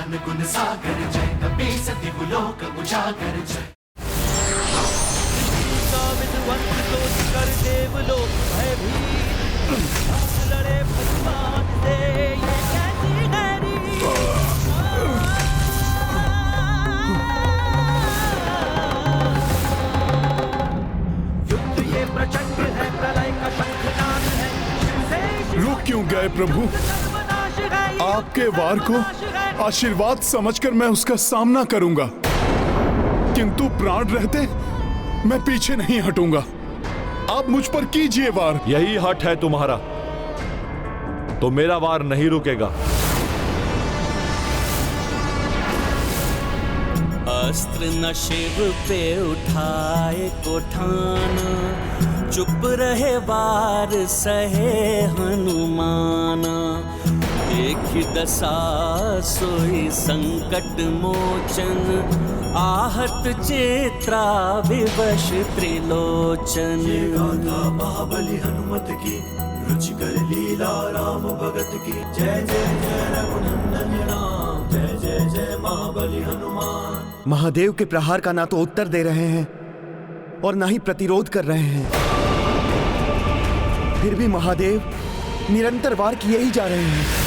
ज्ञान गुण सागर जय, कपि सति लोक उजागर जय। विद्वंस सोच कर देवलोक भयभीत, लड़े भगवान से ये कैसी हैरी। युद्ध ये प्रचंड है, प्रलय का शंखनाद है, शिव से रुक क्यों गए प्रभु? आपके वार को आशीर्वाद समझकर मैं उसका सामना करूंगा, किंतु प्राण रहते मैं पीछे नहीं हटूंगा। आप मुझ पर कीजिए वार। यही हठ है तुम्हारा, तो मेरा वार नहीं रुकेगा। अस्त्र न शिव पे उठाए को ठाना, चुप रहे वार सहे हनुमान। देखि दशा सोई संकट मोचन, आहत चेत्रा विवश त्रिलोचन। गाथा महाबली हनुमत की, रुचिकर लीला राम भगत की। जय जय जय रघुनंदन राम, जय जय जय महाबली हनुमान। महादेव के प्रहार का ना तो उत्तर दे रहे हैं और ना ही प्रतिरोध कर रहे हैं, फिर भी महादेव निरंतर वार किए ही जा रहे हैं।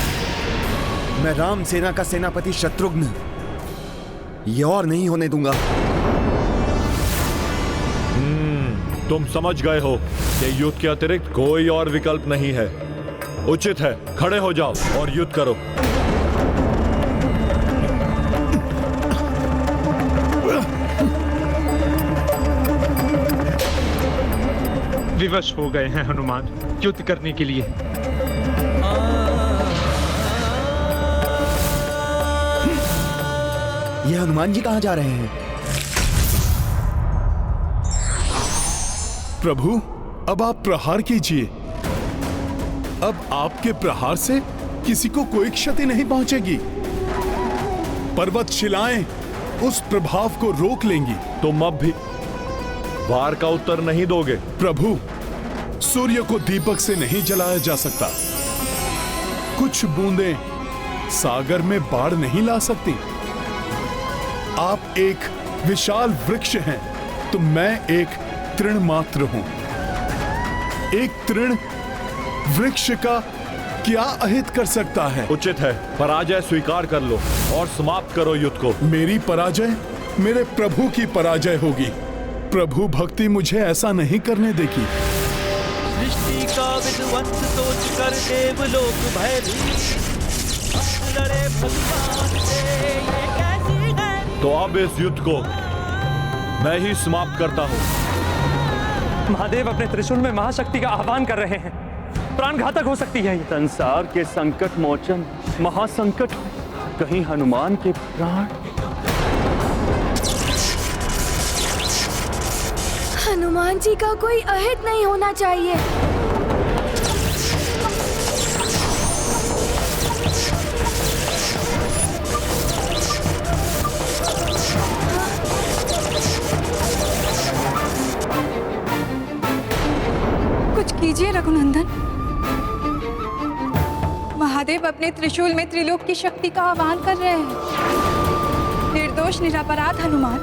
मैं राम सेना का सेनापति शत्रुघ्न ये और नहीं होने दूंगा। तुम समझ गए हो कि युद्ध के अतिरिक्त कोई और विकल्प नहीं है। उचित है, खड़े हो जाओ और युद्ध करो। विवश हो गए हैं हनुमान युद्ध करने के लिए। ये हनुमान जी कहां जा रहे हैं? प्रभु अब आप प्रहार कीजिए। अब आपके प्रहार से किसी को कोई क्षति नहीं पहुंचेगी। पर्वत शिलाएं उस प्रभाव को रोक लेंगी। तुम अब भी वार का उत्तर नहीं दोगे। प्रभु सूर्य को दीपक से नहीं जलाया जा सकता। कुछ बूंदें सागर में बाढ़ नहीं ला सकती। आप एक विशाल वृक्ष हैं तो मैं एक तृण मात्र हूं। एक तृण वृक्ष का क्या अहित कर सकता है? उचित है, पराजय स्वीकार कर लो और समाप्त करो युद्ध को। मेरी पराजय मेरे प्रभु की पराजय होगी। प्रभु भक्ति मुझे ऐसा नहीं करने देगी। सृष्टि का विध्वंस सोच कर देवलोक भयभीत, लड़े भगवान से ये कैसी हैरी। तो अब इस युद्ध को मैं ही समाप्त करता हूं। महादेव अपने त्रिशूल में महाशक्ति का आह्वान कर रहे हैं। प्राणघातक हो सकती है। संसार के संकट मोचन महासंकट, कहीं हनुमान के प्राण। हनुमान जी का कोई अहित नहीं होना चाहिए। कुछ कीजिए रघुनंदन। महादेव अपने त्रिशूल में त्रिलोक की शक्ति का आह्वान कर रहे हैं। निर्दोष निरपराध हनुमान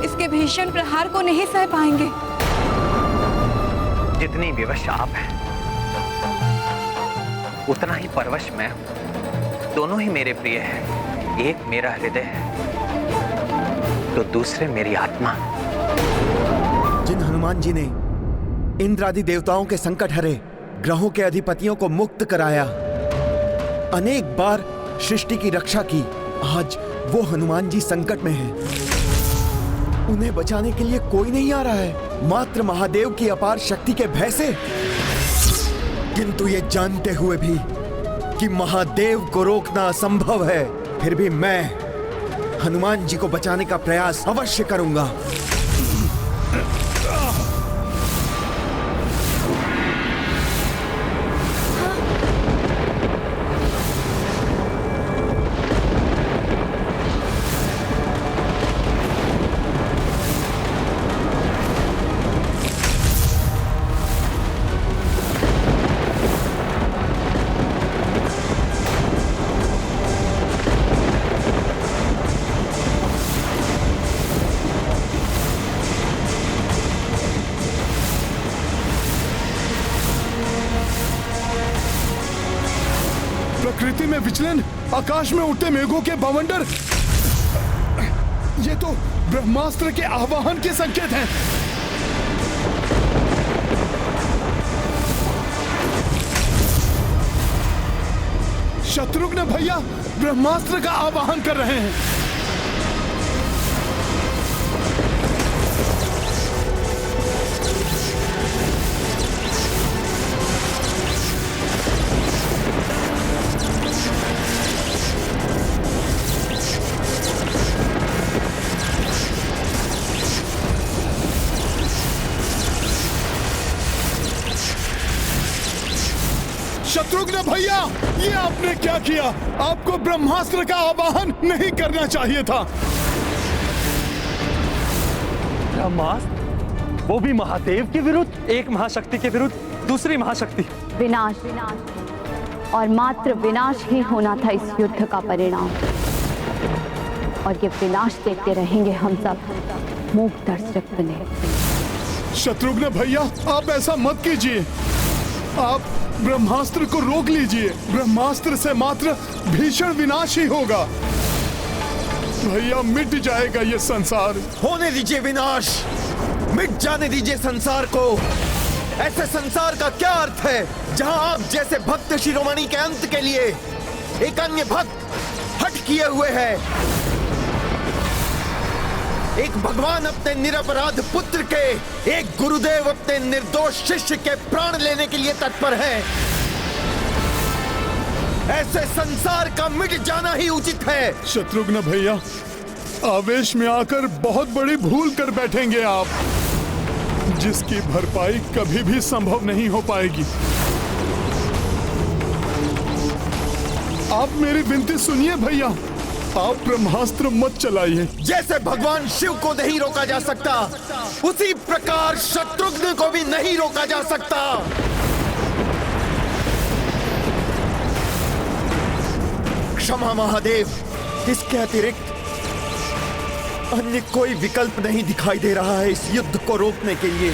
इसके भीषण प्रहार को नहीं सह पाएंगे। जितनी विवश आप हैं, उतना ही परवश मैं हूं। दोनों ही मेरे प्रिय हैं। एक मेरा हृदय है तो दूसरे मेरी आत्मा। जिन हनुमान जी ने इंद्र आदि देवताओं के संकट हरे, ग्रहों के अधिपतियों को मुक्त कराया, अनेक बार सृष्टि की रक्षा की, आज वो हनुमान जी संकट में हैं। उन्हें बचाने के लिए कोई नहीं आ रहा है, मात्र महादेव की अपार शक्ति के भय से। किंतु ये जानते हुए भी कि महादेव को रोकना असंभव है, फिर भी मैं हनुमान जी को बचाने का प्रयास अवश्य करूंगा। पृथ्वी में विचलन, आकाश में उठते मेघों के बवंडर, ये तो ब्रह्मास्त्र के आवाहन के संकेत हैं। शत्रुघ्न भैया ब्रह्मास्त्र का आवाहन कर रहे हैं। शत्रुघ्न भैया, ये आपने क्या किया? आपको ब्रह्मास्त्र का आवाहन नहीं करना चाहिए था। ब्रह्मास्त्र? वो भी महादेव के विरुद्ध? एक महाशक्ति के विरुद्ध दूसरी महाशक्ति। विनाश, और मात्र विनाश ही होना था इस युद्ध का परिणाम। और ये विनाश देखते रहेंगे हम सब मूक दर्शक बने। शत्रुघ्न भैया, आप ऐसा मत कीजिए। आप ब्रह्मास्त्र को रोक लीजिए। ब्रह्मास्त्र से मात्र भीषण विनाश ही होगा। भैया, मिट जाएगा ये संसार। होने दीजिए विनाश, मिट जाने दीजिए संसार को। ऐसे संसार का क्या अर्थ है जहां आप जैसे भक्त शिरोमणि के अंत के लिए एक अन्य भक्त हट किए हुए है। एक भगवान अपने निरपराध पुत्र के, एक गुरुदेव अपने निर्दोष शिष्य के प्राण लेने के लिए तत्पर है। ऐसे संसार का मिट जाना ही उचित है। शत्रुघ्न भैया, आवेश में आकर बहुत बड़ी भूल कर बैठेंगे आप, जिसकी भरपाई कभी भी संभव नहीं हो पाएगी। आप मेरी विनती सुनिए भैया, आप ब्रह्मास्त्र मत चलाइए। जैसे भगवान शिव को नहीं रोका जा सकता, उसी प्रकार शत्रुघ्न को भी नहीं रोका जा सकता। क्षमा महादेव, इसके अतिरिक्त अन्य कोई विकल्प नहीं दिखाई दे रहा है इस युद्ध को रोकने के लिए।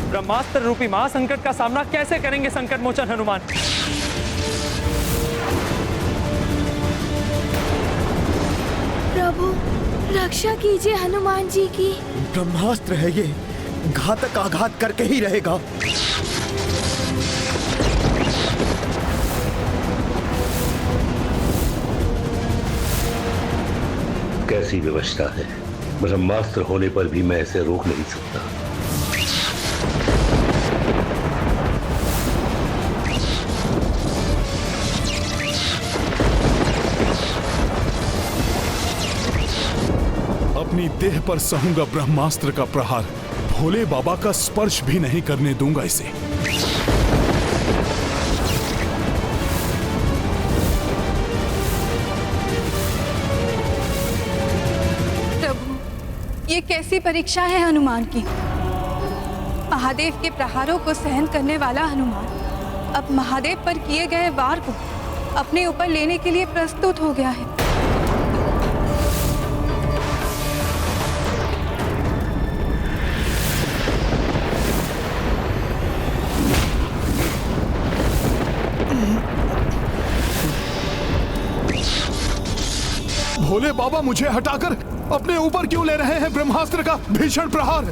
ब्रह्मास्त्र रूपी महासंकट का सामना कैसे करेंगे संकट मोचन हनुमान? प्रभु, रक्षा कीजिए हनुमान जी की। ब्रह्मास्त्र है ये, घातक आघात करके ही रहेगा। कैसी व्यवस्था है? ब्रह्मास्त्र होने पर भी मैं इसे रोक नहीं सकता। अपनी देह पर सहूंगा ब्रह्मास्त्र का प्रहार। भोले बाबा का स्पर्श भी नहीं करने दूंगा इसे। प्रभु, ये कैसी परीक्षा है हनुमान की? महादेव के प्रहारों को सहन करने वाला हनुमान अब महादेव पर किए गए वार को अपने ऊपर लेने के लिए प्रस्तुत हो गया है। भोले बाबा मुझे हटाकर अपने ऊपर क्यों ले रहे हैं ब्रह्मास्त्र का भीषण प्रहार?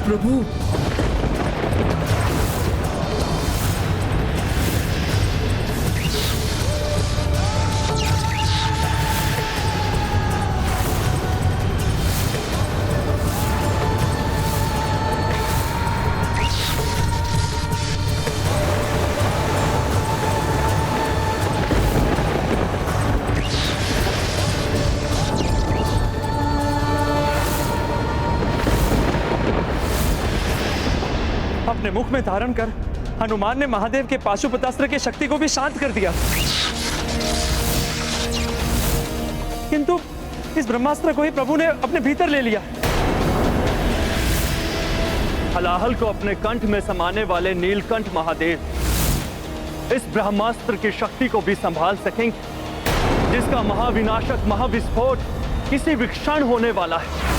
प्रभु, अपने मुख में धारण कर हनुमान ने महादेव के पाशुपतास्त्र की शक्ति को भी शांत कर दिया, किंतु इस ब्रह्मास्त्र को ही प्रभु ने अपने भीतर ले लिया। हलाहल को अपने कंठ में समाने वाले नीलकंठ महादेव इस ब्रह्मास्त्र की शक्ति को भी संभाल सकेंगे, जिसका महाविनाशक महाविस्फोट किसी भी क्षण होने वाला है।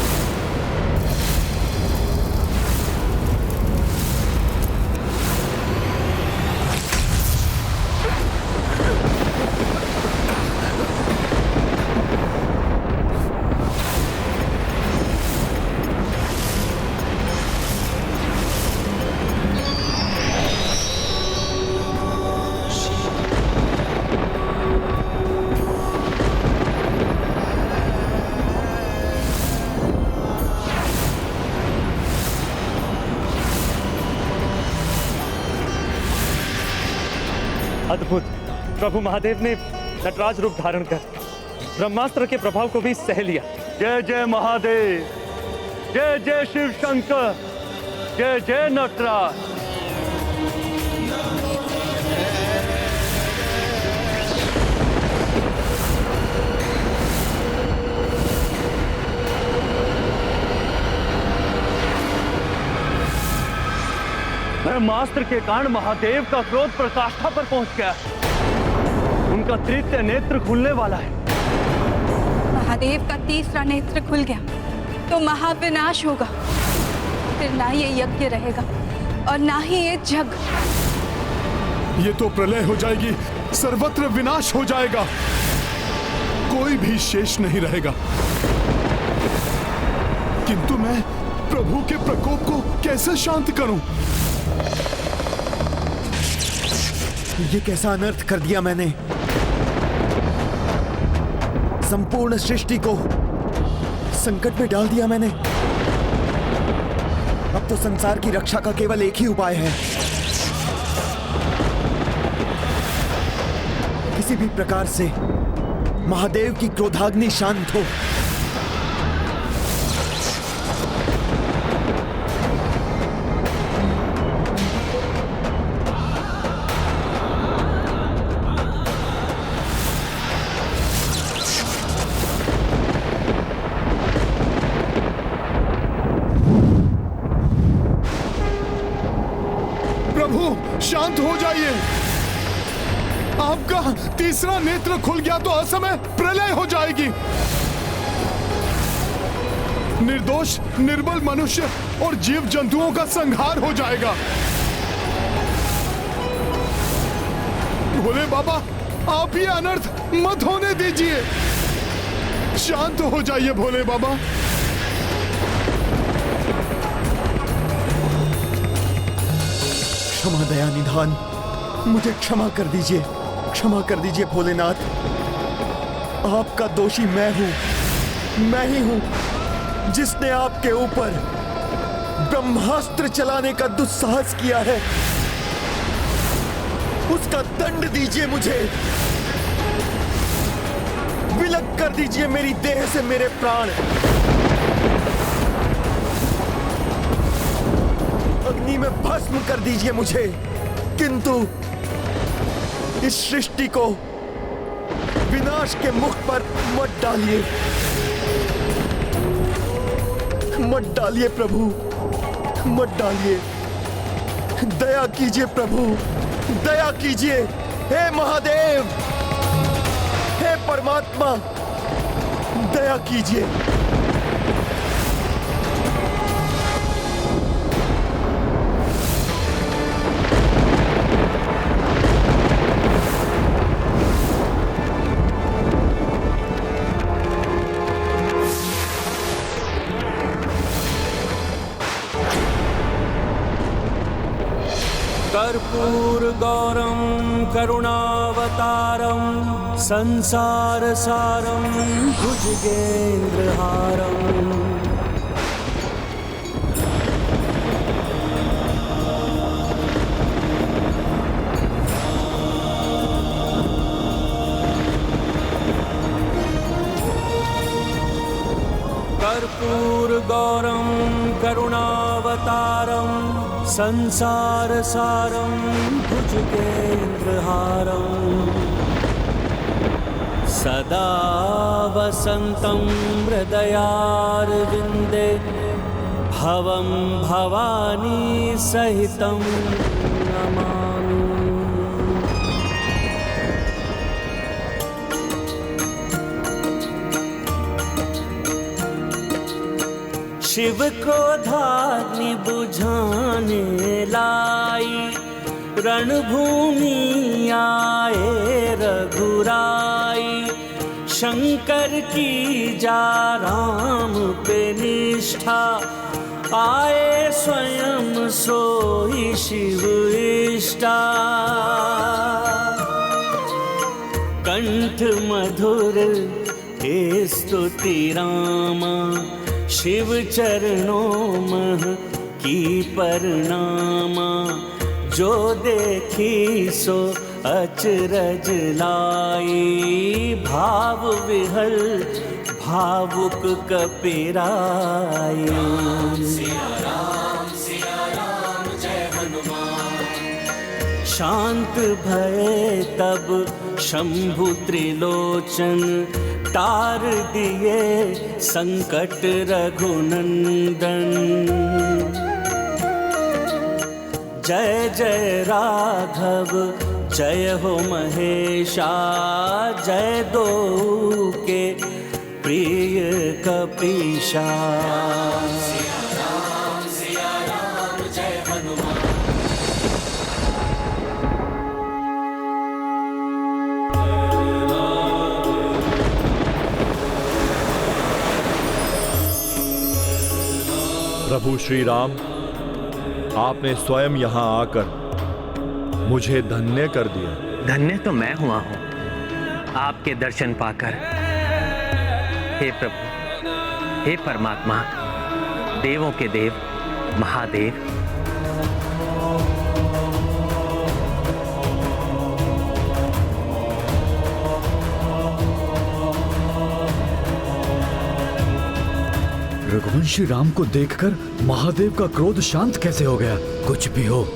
अद्भुत! प्रभु महादेव ने नटराज रूप धारण कर ब्रह्मास्त्र के प्रभाव को भी सह लिया। जय जय महादेव, जय जय शिव शंकर, जय जय नटराज। ब्रह्मास्त्र के कारण महादेव का क्रोध प्रकाष्ठा पर पहुंच गया। उनका तृतीय नेत्र खुलने वाला है। महादेव का तीसरा नेत्र खुल गया तो महाविनाश होगा। फिर ना ये यज्ञ रहेगा और ना ही ये जग। ये तो प्रलय हो जाएगी, सर्वत्र विनाश हो जाएगा, कोई भी शेष नहीं रहेगा। किंतु मैं प्रभु के प्रकोप को कैसे शांत करूं? ये कैसा अनर्थ कर दिया मैंने। संपूर्ण सृष्टि को संकट में डाल दिया मैंने। अब तो संसार की रक्षा का केवल एक ही उपाय है, किसी भी प्रकार से महादेव की क्रोधाग्नि शांत हो। शांत हो जाइए। आपका तीसरा नेत्र खुल गया तो असमय प्रलय हो जाएगी। निर्दोष निर्बल मनुष्य और जीव जंतुओं का संहार हो जाएगा। भोले बाबा, आप ये अनर्थ मत होने दीजिए। शांत हो जाइए भोले बाबा। क्षमा दया निधान, मुझे क्षमा कर दीजिए, क्षमा कर दीजिए भोलेनाथ। आपका दोषी मैं हूं, मैं ही हूं जिसने आपके ऊपर ब्रह्मास्त्र चलाने का दुस्साहस किया है। उसका दंड दीजिए मुझे, विलग कर दीजिए मेरी देह से मेरे प्राण। अग्नि में भस्म कर दीजिए मुझे, किंतु इस सृष्टि को विनाश के मुख पर मत डालिए, मत डालिए प्रभु, मत डालिए। दया कीजिए प्रभु, दया कीजिए हे महादेव, हे परमात्मा, दया कीजिए। कर्पूरगौरं करुणावतारं संसारसारं भुजगेन्द्रहारम् कर्पूरगौरं करुणावतारं संसारसारं भुजगेन्द्रहारम् सदा वसन्तं हृदयारविन्दे भवं भवानी सहितं नमामि। शिव क्रोधाग्नि बुझाने लाई, रणभूमि आए रघुराई। शंकर की जा राम पे निष्ठा, आए स्वयं सोई शिव इष्टा। कंठ मधुर हे स्तुति रामा, शिव चरणों मह की परनामा। जो देखी सो अचरज लाई, भाव विहल भावुक कपीराई। सिया राम जय हनुमान। शांत भये तब शंभु त्रिलोचन, तार दिए संकट रघुनंदन। जय जय राघव जय हो महेशा, जय दो के प्रिय कपीशा। सिया राम जय हनुमान। प्रभु श्री राम, आपने स्वयं यहाँ आकर मुझे धन्य कर दिया। धन्य तो मैं हुआ हूँ आपके दर्शन पाकर। हे प्रभु, हे परमात्मा, देवों के देव महादेव, रघुवंशी राम को देखकर महादेव का क्रोध शांत कैसे हो गया? कुछ भी हो,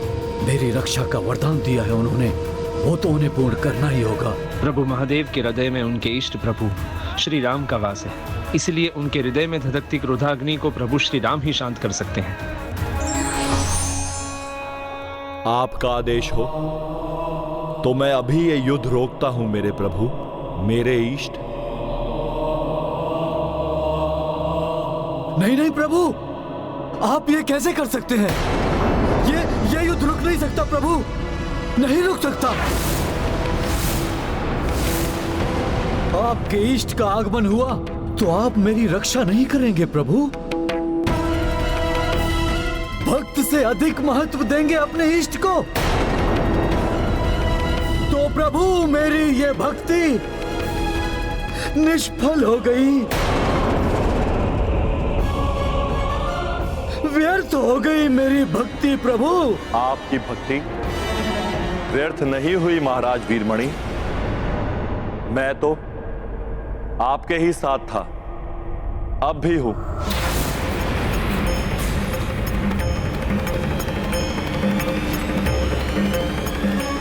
मेरी रक्षा का वरदान दिया है उन्होंने, वो तो उन्हें पूर्ण करना ही होगा। प्रभु महादेव के हृदय में उनके इष्ट प्रभु श्री राम का वास है, इसलिए उनके हृदय में धधकती क्रोधाग्नि को प्रभु श्री राम ही शांत कर सकते हैं। आपका आदेश हो तो मैं अभी ये युद्ध रोकता हूं मेरे प्रभु, मेरे इष्ट। नहीं नहीं प्रभु, आप ये कैसे कर सकते हैं? ये युद्ध रुक नहीं सकता प्रभु, नहीं रुक सकता। आपके इष्ट का आगमन हुआ तो आप मेरी रक्षा नहीं करेंगे प्रभु? भक्त से अधिक महत्व देंगे अपने इष्ट को? तो प्रभु मेरी ये भक्ति निष्फल हो गई, व्यर्थ हो गई मेरी भक्ति प्रभु। आपकी भक्ति व्यर्थ नहीं हुई महाराज वीरमणि, मैं तो आपके ही साथ था, अब भी हूं।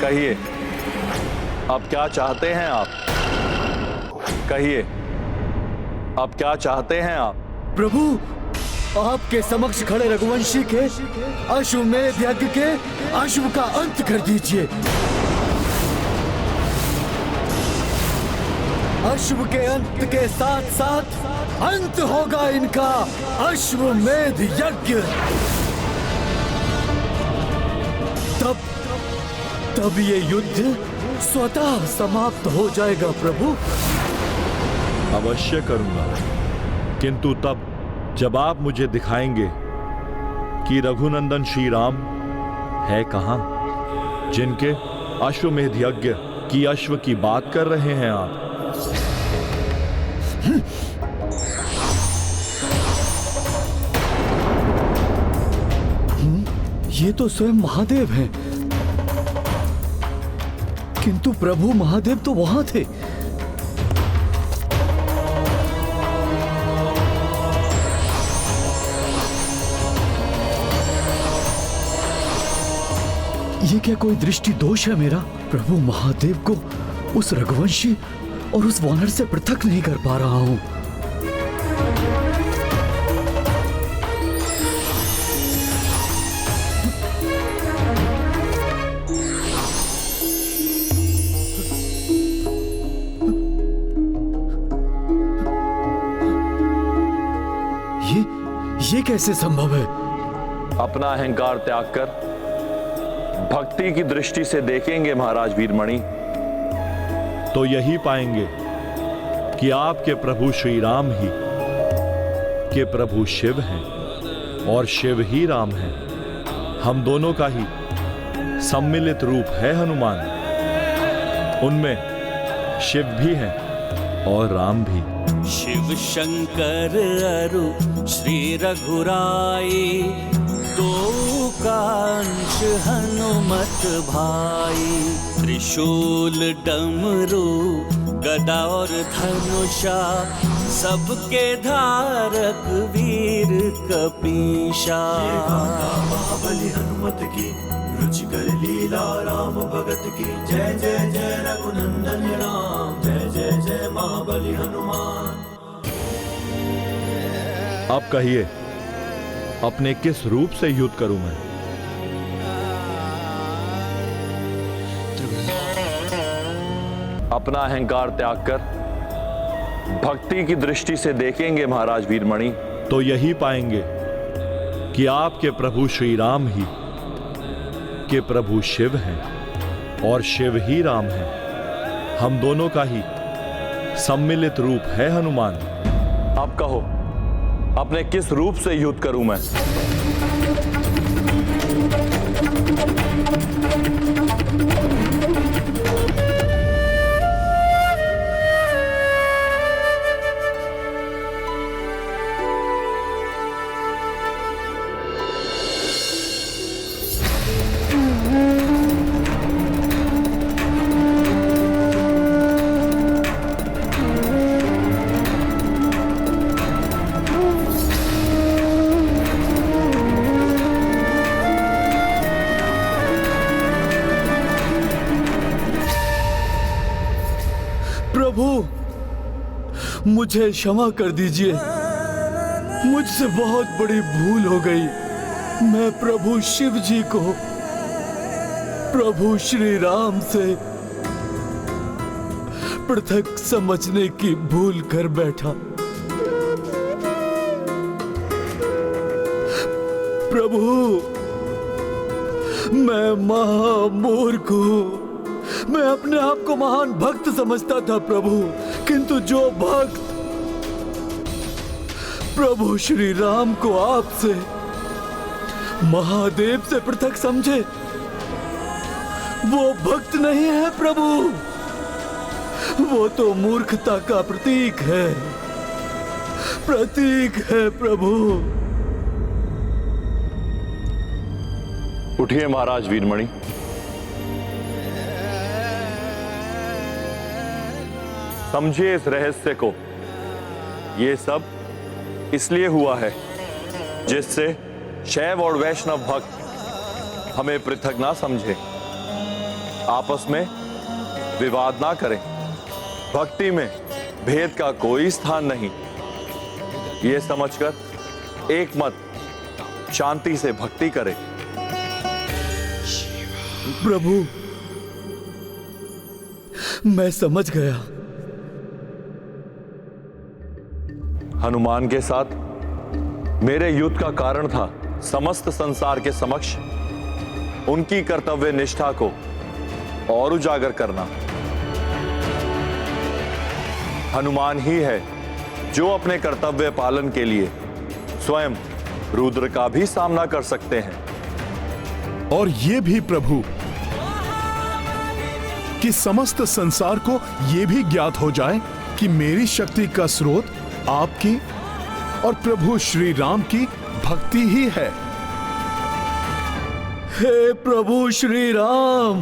कहिए अब क्या चाहते हैं आप? कहिए अब क्या चाहते हैं आप? प्रभु आपके समक्ष खड़े रघुवंशी के अश्वमेध यज्ञ के अश्व का अंत कर दीजिए। अश्व के अंत के साथ साथ अंत होगा इनका अश्वमेध यज्ञ। तब ये युद्ध स्वतः समाप्त हो जाएगा प्रभु। अवश्य करूंगा, किंतु तब जब आप मुझे दिखाएंगे कि रघुनंदन श्री राम है कहां, जिनके अश्वमेध यज्ञ की अश्व की बात कर रहे हैं आप। ये तो स्वयं महादेव हैं, किंतु प्रभु महादेव तो वहां थे। ये क्या कोई दृष्टि दोष है मेरा? प्रभु महादेव को उस रघुवंशी और उस वानर से पृथक नहीं कर पा रहा हूं। ये कैसे संभव है? अपना अहंकार त्याग कर भक्ति की दृष्टि से देखेंगे महाराज वीरमणि, तो यही पाएंगे कि आपके प्रभु श्री राम ही के प्रभु शिव हैं और शिव ही राम हैं। हम दोनों का ही सम्मिलित रूप है हनुमान। उनमें शिव भी हैं और राम भी। शिव शंकर अरु श्री रघुराई, दो कांश हनुमत भाई। त्रिशूल डमरू गदा और धनुषा, सबके धारक वीर कपीशा। महाबली हनुमत की रुचिकर लीला राम भगत की। जय जय जय रघुनंदन राम, जय जय जय महाबली हनुमान। अब कहिए, अपने किस रूप से युद्ध करूं मैं? अपना अहंकार त्याग कर भक्ति की दृष्टि से देखेंगे महाराज वीरमणि, तो यही पाएंगे कि आपके प्रभु श्री राम ही के प्रभु शिव हैं और शिव ही राम हैं। हम दोनों का ही सम्मिलित रूप है हनुमान। अब कहो, अपने किस रूप से युद्ध करूं मैं? मुझे क्षमा कर दीजिए, मुझसे बहुत बड़ी भूल हो गई। मैं प्रभु शिव जी को प्रभु श्री राम से पृथक समझने की भूल कर बैठा। प्रभु, मैं महामूर्ख हूं। मैं अपने आप को महान भक्त समझता था प्रभु, किंतु जो भक्त प्रभु श्री राम को आपसे महादेव से पृथक समझे, वो भक्त नहीं है प्रभु, वो तो मूर्खता का प्रतीक है प्रभु। उठिए महाराज वीरमणि, समझिए इस रहस्य को। ये सब इसलिए हुआ है जिससे शैव और वैष्णव भक्त हमें पृथक ना समझे, आपस में विवाद ना करें। भक्ति में भेद का कोई स्थान नहीं, ये समझकर एक मत शांति से भक्ति करें। प्रभु, मैं समझ गया। हनुमान के साथ मेरे युद्ध का कारण था समस्त संसार के समक्ष उनकी कर्तव्य निष्ठा को और उजागर करना। हनुमान ही है जो अपने कर्तव्य पालन के लिए स्वयं रुद्र का भी सामना कर सकते हैं। और ये भी प्रभु कि समस्त संसार को ये भी ज्ञात हो जाए कि मेरी शक्ति का स्रोत आपकी और प्रभु श्री राम की भक्ति ही है। हे प्रभु श्री राम,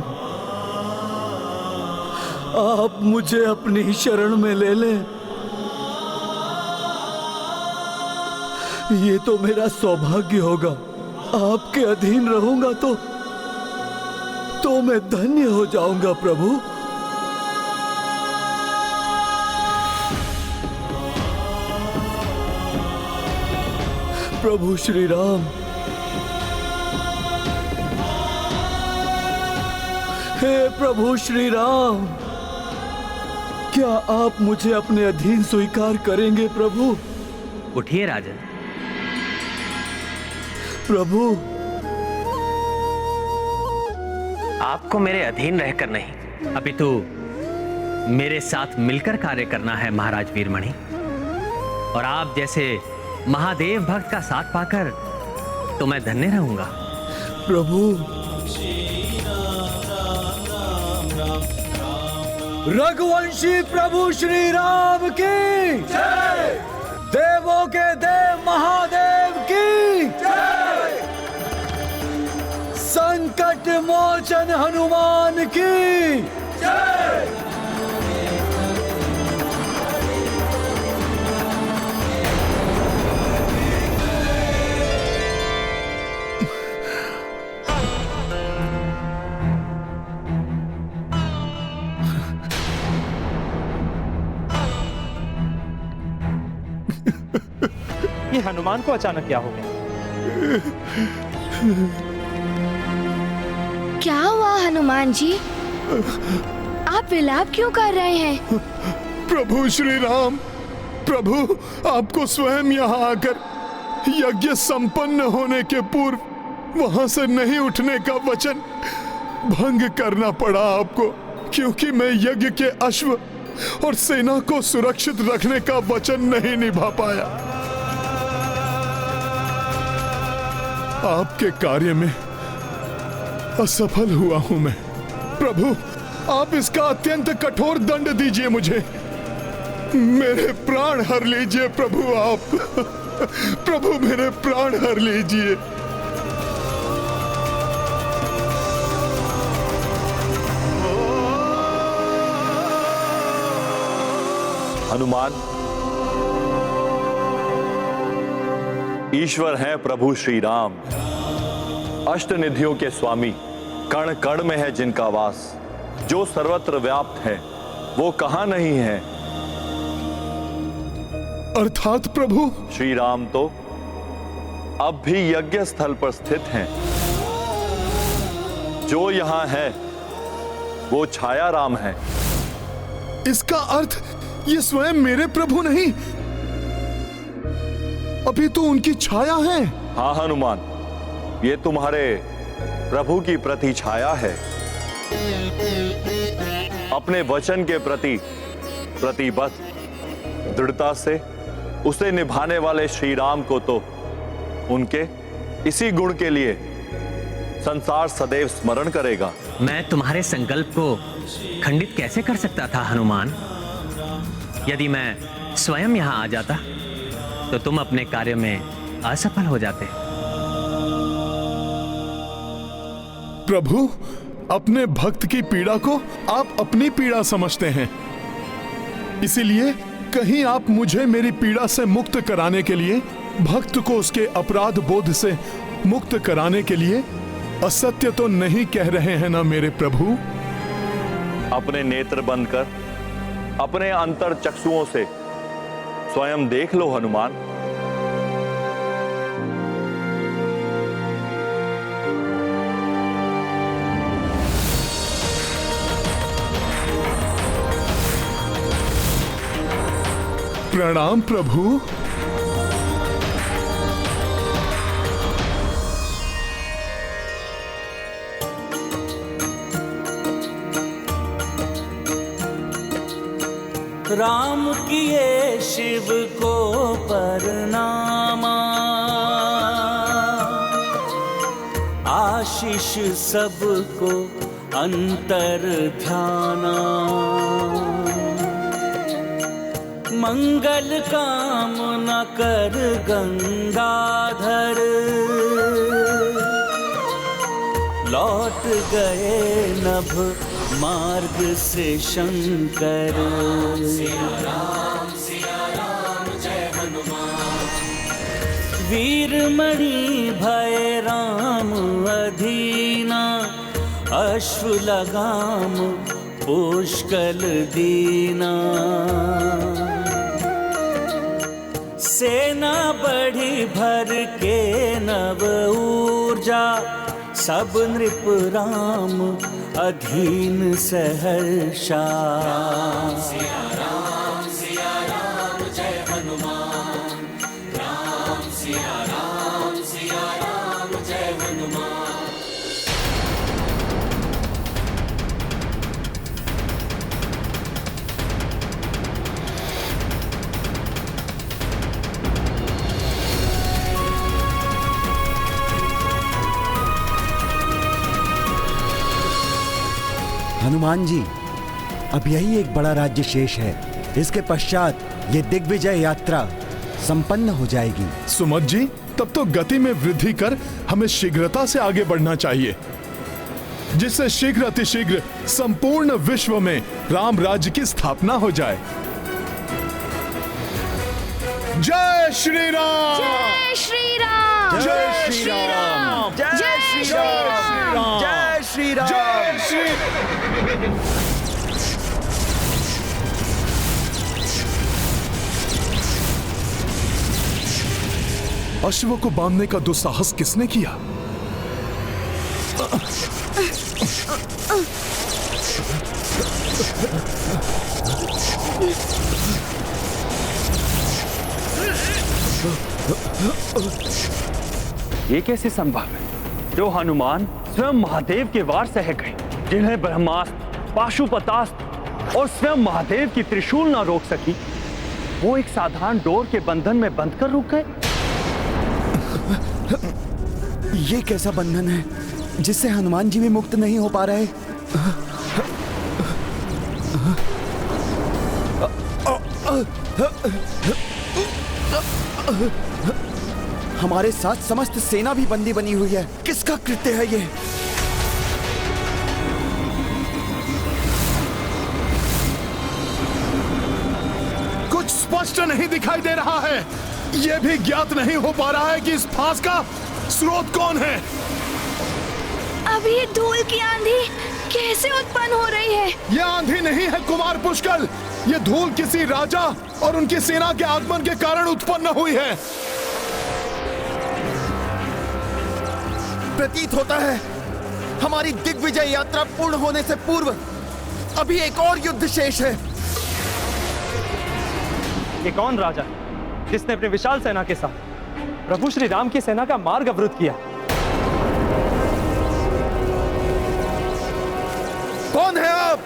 आप मुझे अपनी शरण में ले लें। ये तो मेरा सौभाग्य होगा। आपके अधीन रहूंगा तो मैं धन्य हो जाऊंगा प्रभु। प्रभु श्री राम, हे प्रभु श्री राम, क्या आप मुझे अपने अधीन स्वीकार करेंगे प्रभु? उठिए राजन। प्रभु, आपको मेरे अधीन रहकर नहीं, अपितु मेरे साथ मिलकर कार्य करना है महाराज वीरमणि। और आप जैसे महादेव भक्त का साथ पाकर तो मैं धन्य रहूंगा। प्रभु, रघुवंशी प्रभु श्री राम की जय, देवों के देव महादेव की जय, संकट मोचन हनुमान की जय। ये हनुमान को अचानक क्या हो गया? क्या हुआ हनुमान जी? आप विलाप क्यों कर रहे हैं? प्रभु श्री राम, प्रभु आपको स्वयं यहाँ आकर यज्ञ संपन्न होने के पूर्व वहां से नहीं उठने का वचन भंग करना पड़ा आपको, क्योंकि मैं यज्ञ के अश्व और सेना को सुरक्षित रखने का वचन नहीं निभा पाया। आपके कार्य में असफल हुआ हूं मैं। प्रभु, आप इसका अत्यंत कठोर दंड दीजिए मुझे। मेरे प्राण हर लीजिए प्रभु आप। प्रभु मेरे प्राण हर लीजिए। हनुमान, ईश्वर हैं प्रभु श्री राम, अष्टनिधियों के स्वामी, कण कण में है जिनका वास, जो सर्वत्र व्याप्त है वो कहां नहीं है। अर्थात प्रभु श्री राम तो अब भी यज्ञ स्थल पर स्थित हैं। जो यहां है वो छाया राम है। इसका अर्थ ये स्वयं मेरे प्रभु नहीं, अभी तो उनकी छाया है। हाँ हनुमान, ये तुम्हारे प्रभु की प्रति छाया है। अपने वचन के प्रति प्रतिबद्ध दृढ़ता से उसे निभाने वाले श्री राम को तो उनके इसी गुण के लिए संसार सदैव स्मरण करेगा। मैं तुम्हारे संकल्प को खंडित कैसे कर सकता था हनुमान? यदि मैं स्वयं यहां आ जाता तो तुम अपने कार्य में असफल हो जाते। प्रभु, अपने भक्त की पीड़ा को आप अपनी पीड़ा समझते हैं, इसीलिए कहीं आप मुझे मेरी पीड़ा से मुक्त कराने के लिए, भक्त को उसके अपराध बोध से मुक्त कराने के लिए असत्य तो नहीं कह रहे हैं ना मेरे प्रभु? अपने नेत्र बंद कर अपने अंतर चक्षुओं से स्वयं देख लो हनुमान। प्रणाम प्रभु। राम किए शिव को परनामा, आशीष सबको अंतर ध्याना। मंगल कामना कर गंगाधर, लौट गए नभ मार्ग से शंकर। सिया राम जय हनुमान। वीरमणि भय राम अधीना, अश्व लगाम पुष्कल दीना। सेना बढ़ी भर के नव ऊर्जा, सब नृप राम अधीन सहर्षा। सिया राम जय हनुमान। राम सिया राम जय हनुमान। हनुमान जी, अब यही एक बड़ा राज्य शेष है। इसके पश्चात ये दिग्विजय यात्रा संपन्न हो जाएगी। सुमत जी, तब तो गति में वृद्धि कर हमें शीघ्रता से आगे बढ़ना चाहिए, जिससे शीघ्र अतिशीघ्र संपूर्ण विश्व में राम राज्य की स्थापना हो जाए। जय श्री राम। जय श्री राम। जय श्री राम। जय श्री राम। जय श्री राम। जय श्री। अश्व को बांधने का दुस्साहस किसने किया? ये कैसे संभव है? जो हनुमान स्वयं महादेव के वार सह गए, जिन्हें ब्रह्मास्त्र, पाशुपतास्त्र और स्वयं महादेव की त्रिशूल ना रोक सकी, वो एक साधारण डोर के बंधन में बंध कर रुक गए। ये कैसा बंधन है जिससे हनुमान जी भी मुक्त नहीं हो पा रहे? हमारे साथ समस्त सेना भी बंदी बनी हुई है। किसका कृत्य है ये? कुछ स्पष्ट नहीं दिखाई दे रहा है। यह भी ज्ञात नहीं हो पा रहा है कि इस फांस का स्रोत कौन है। अब ये धूल की आंधी कैसे उत्पन्न हो रही है? यह आंधी नहीं है कुमार पुष्कल, ये धूल किसी राजा और उनकी सेना के आगमन के कारण उत्पन्न हुई है। प्रतीत होता है हमारी दिग्विजय यात्रा पूर्ण होने से पूर्व अभी एक और युद्ध शेष है। ये कौन राजा है जिसने अपने विशाल सेना के साथ प्रभु श्री राम की सेना का मार्ग अवरुद्ध किया? कौन है आप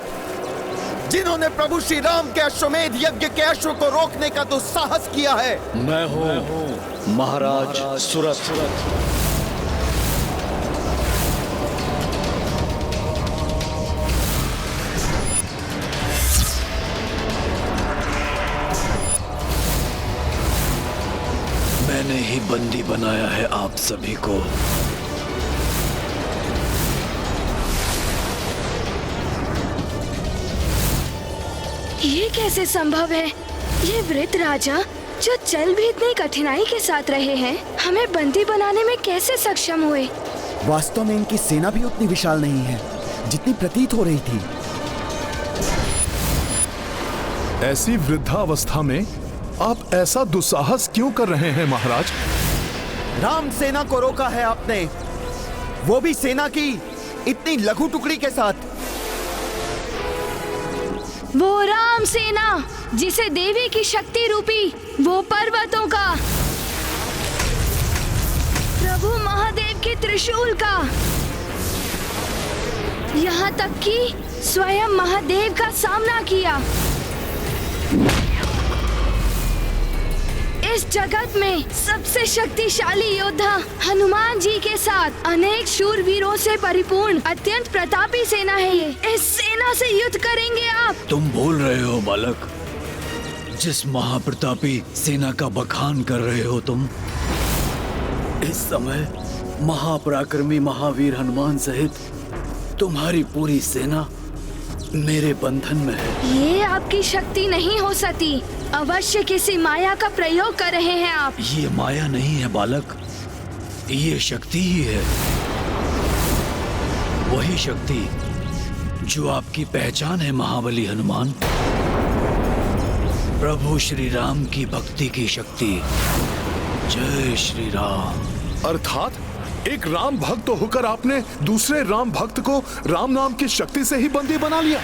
जिन्होंने प्रभु श्री राम के अश्वमेध यज्ञ के अश्व को रोकने का दुस्साहस किया है? मैं हूँ महाराज सुरथ। मैंने ही बंदी बनाया है आप सभी को। ये कैसे संभव है? ये वृद्ध राजा जो चल भी इतनी कठिनाई के साथ रहे हैं, हमें बंदी बनाने में कैसे सक्षम हुए? वास्तव में इनकी सेना भी उतनी विशाल नहीं है जितनी प्रतीत हो रही थी। ऐसी वृद्धावस्था में आप ऐसा दुस्साहस क्यों कर रहे हैं महाराज? राम सेना को रोका है आपने, वो भी सेना की इतनी लघु टुकड़ी के साथ। वो राम सेना जिसे देवी की शक्ति रूपी वो पर्वतों का, प्रभु महादेव के त्रिशूल का, यहाँ तक कि स्वयं महादेव का सामना किया। इस जगत में सबसे शक्तिशाली योद्धा हनुमान जी के साथ अनेक शूरवीरों से परिपूर्ण अत्यंत प्रतापी सेना है ये। इस सेना से युद्ध करेंगे आप? तुम बोल रहे हो बालक, जिस महाप्रतापी सेना का बखान कर रहे हो तुम, इस समय महापराक्रमी महावीर हनुमान सहित तुम्हारी पूरी सेना मेरे बंधन में है। ये आपकी शक्ति नहीं हो सकती, अवश्य किसी माया का प्रयोग कर रहे हैं आप। ये माया नहीं है बालक, ये शक्ति ही है। वही शक्ति जो आपकी पहचान है महाबली हनुमान, प्रभु श्री राम की भक्ति की शक्ति। जय श्री राम। अर्थात एक राम भक्त होकर आपने दूसरे राम भक्त को राम नाम की शक्ति से ही बंदी बना लिया।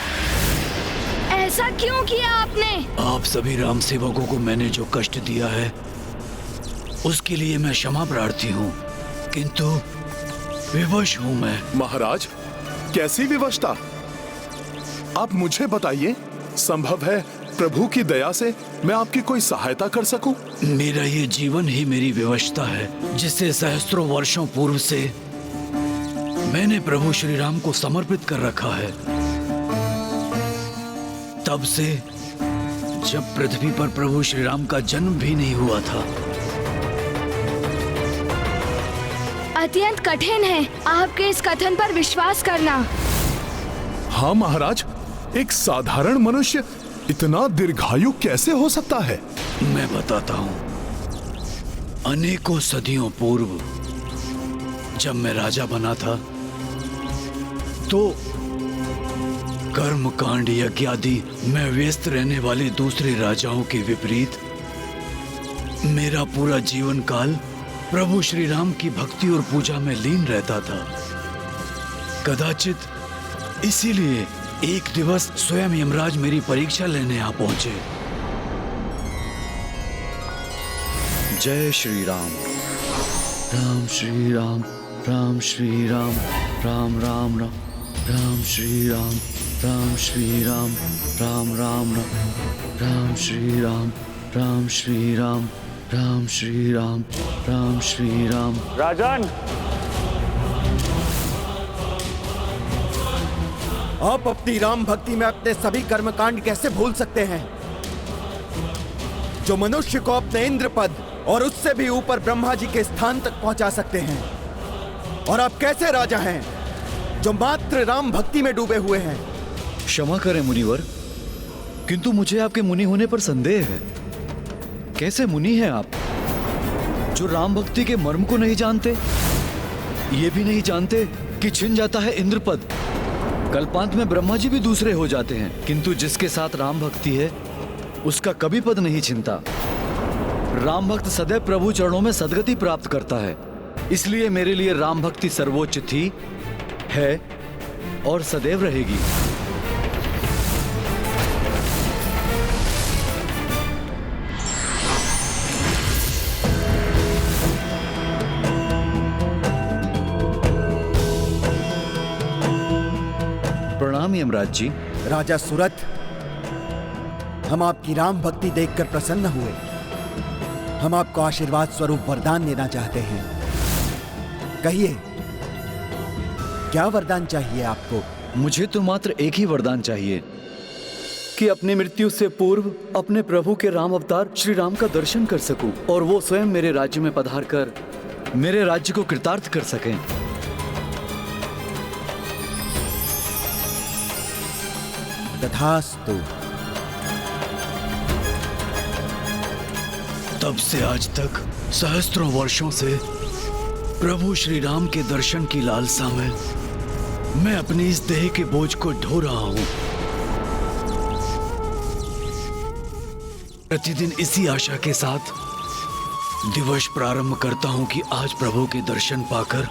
ऐसा क्यों किया आपने? आप सभी राम सेवकों को मैंने जो कष्ट दिया है उसके लिए मैं क्षमा प्रार्थी हूँ, किंतु विवश हूँ मैं। महाराज, कैसी विवशता? आप मुझे बताइए, संभव है प्रभु की दया से मैं आपकी कोई सहायता कर सकूं? मेरा ये जीवन ही मेरी विवशता है, जिसे सहस्त्रों वर्षों पूर्व से मैंने प्रभु श्री राम को समर्पित कर रखा है। तब से जब पृथ्वी पर प्रभु श्री राम का जन्म भी नहीं हुआ था। अत्यंत कठिन है आपके इस कथन पर विश्वास करना। हाँ महाराज, एक साधारण मनुष्य इतना दीर्घायु कैसे हो सकता है? मैं बताता हूँ। अनेकों सदियों पूर्व जब मैं राजा बना था तो कर्म कांड यज्ञ आदि में व्यस्त रहने वाले दूसरे राजाओं के विपरीत मेरा पूरा जीवन काल प्रभु श्री राम की भक्ति और पूजा में लीन रहता था। कदाचित इसीलिए एक दिवस स्वयं यमराज मेरी परीक्षा लेने आ पहुंचे। जय श्री राम। राम श्री राम, राम श्री राम, राम राम राम, राम श्री राम, राम श्री राम, राम राम राम, राम श्री राम, राम श्री राम, राम श्री राम, राम श्री राम। राजन, आप अपनी राम भक्ति में अपने सभी कर्मकांड कैसे भूल सकते हैं, जो मनुष्य को अपने इंद्र पद और उससे भी ऊपर ब्रह्मा जी के स्थान तक पहुंचा सकते हैं? और आप कैसे राजा हैं जो मात्र राम भक्ति में डूबे हुए हैं? क्षमा करें मुनिवर, किंतु मुझे आपके मुनि होने पर संदेह है। कैसे मुनि हैं आप जो राम भक्ति के मर्म को नहीं जानते? ये भी नहीं जानते कि छिन जाता है इंद्र पद, कल्पांत में ब्रह्मा जी भी दूसरे हो जाते हैं, किंतु जिसके साथ राम भक्ति है उसका कभी पद नहीं छिनता। राम भक्त सदैव प्रभु चरणों में सदगति प्राप्त करता है। इसलिए मेरे लिए राम भक्ति सर्वोच्च थी, है और सदैव रहेगी। प्रणाम यमराज जी। राजा सुरथ, हम आपकी राम भक्ति देखकर प्रसन्न हुए। हम आपको आशीर्वाद स्वरूप वरदान देना चाहते हैं। कहिए, क्या वरदान चाहिए आपको? मुझे तो मात्र एक ही वरदान चाहिए कि अपनी मृत्यु से पूर्व अपने प्रभु के राम अवतार श्री राम का दर्शन कर सकूं और वो स्वयं मेरे राज्य में पधार कर मेरे राज्य को कृतार्थ कर सकें। तथास्तु। तब से आज तक सहस्त्रों वर्षों से प्रभु श्री राम के दर्शन की लालसा में मैं अपनी इस देह के बोझ को ढो रहा हूं। प्रतिदिन इसी आशा के साथ दिवस प्रारंभ करता हूं कि आज प्रभु के दर्शन पाकर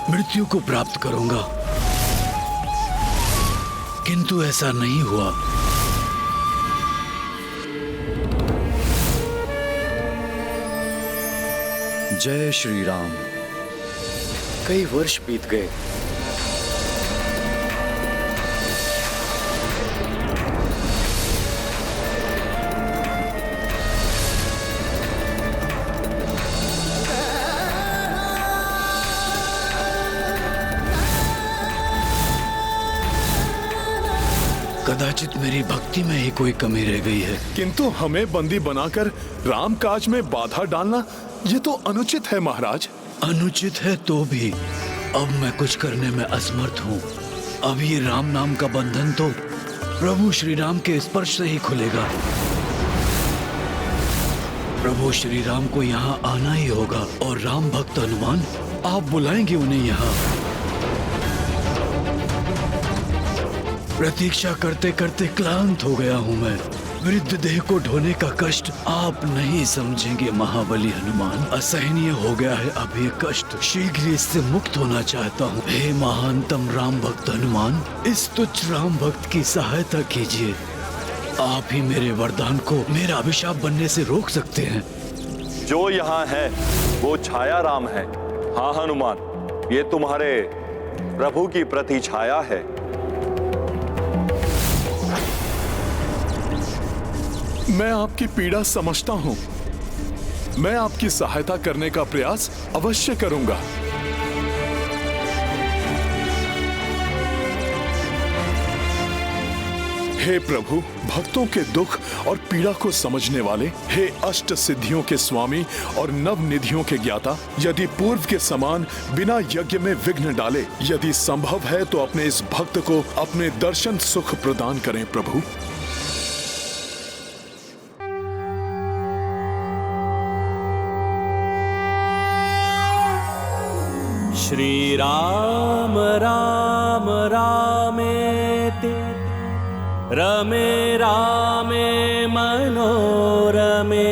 मृत्यु को प्राप्त करूंगा, किंतु ऐसा नहीं हुआ। जय श्री राम। कई वर्ष बीत गए। कदाचित मेरी भक्ति में ही कोई कमी रह गई है। किंतु हमें बंदी बनाकर राम काज में बाधा डालना ये तो अनुचित है महाराज। अनुचित है तो भी अब मैं कुछ करने में असमर्थ हूँ। अब ये राम नाम का बंधन तो प्रभु श्री राम के स्पर्श से ही खुलेगा। प्रभु श्री राम को यहाँ आना ही होगा और राम भक्त हनुमान आप बुलाएंगे उन्हें यहाँ। प्रतीक्षा करते करते क्लांत हो गया हूँ मैं। वृद्ध देह को ढोने का कष्ट आप नहीं समझेंगे महाबली हनुमान। असहनीय हो गया है अब ये कष्ट। शीघ्र इससे मुक्त होना चाहता हूँ। हे महानतम राम भक्त हनुमान, इस तुच्छ राम भक्त की सहायता कीजिए। आप ही मेरे वरदान को मेरा अभिशाप बनने से रोक सकते हैं। जो यहाँ है वो छाया राम है। हाँ हनुमान, ये तुम्हारे प्रभु की प्रति छाया है। मैं आपकी पीड़ा समझता हूं। मैं आपकी सहायता करने का प्रयास अवश्य करूंगा। हे प्रभु, भक्तों के दुख और पीड़ा को समझने वाले, हे अष्ट सिद्धियों के स्वामी और नव निधियों के ज्ञाता, यदि पूर्व के समान बिना यज्ञ में विघ्न डाले, यदि संभव है तो अपने इस भक्त को अपने दर्शन सुख प्रदान करें प्रभु। श्री राम राम रामेति रमे रामे मनोरमे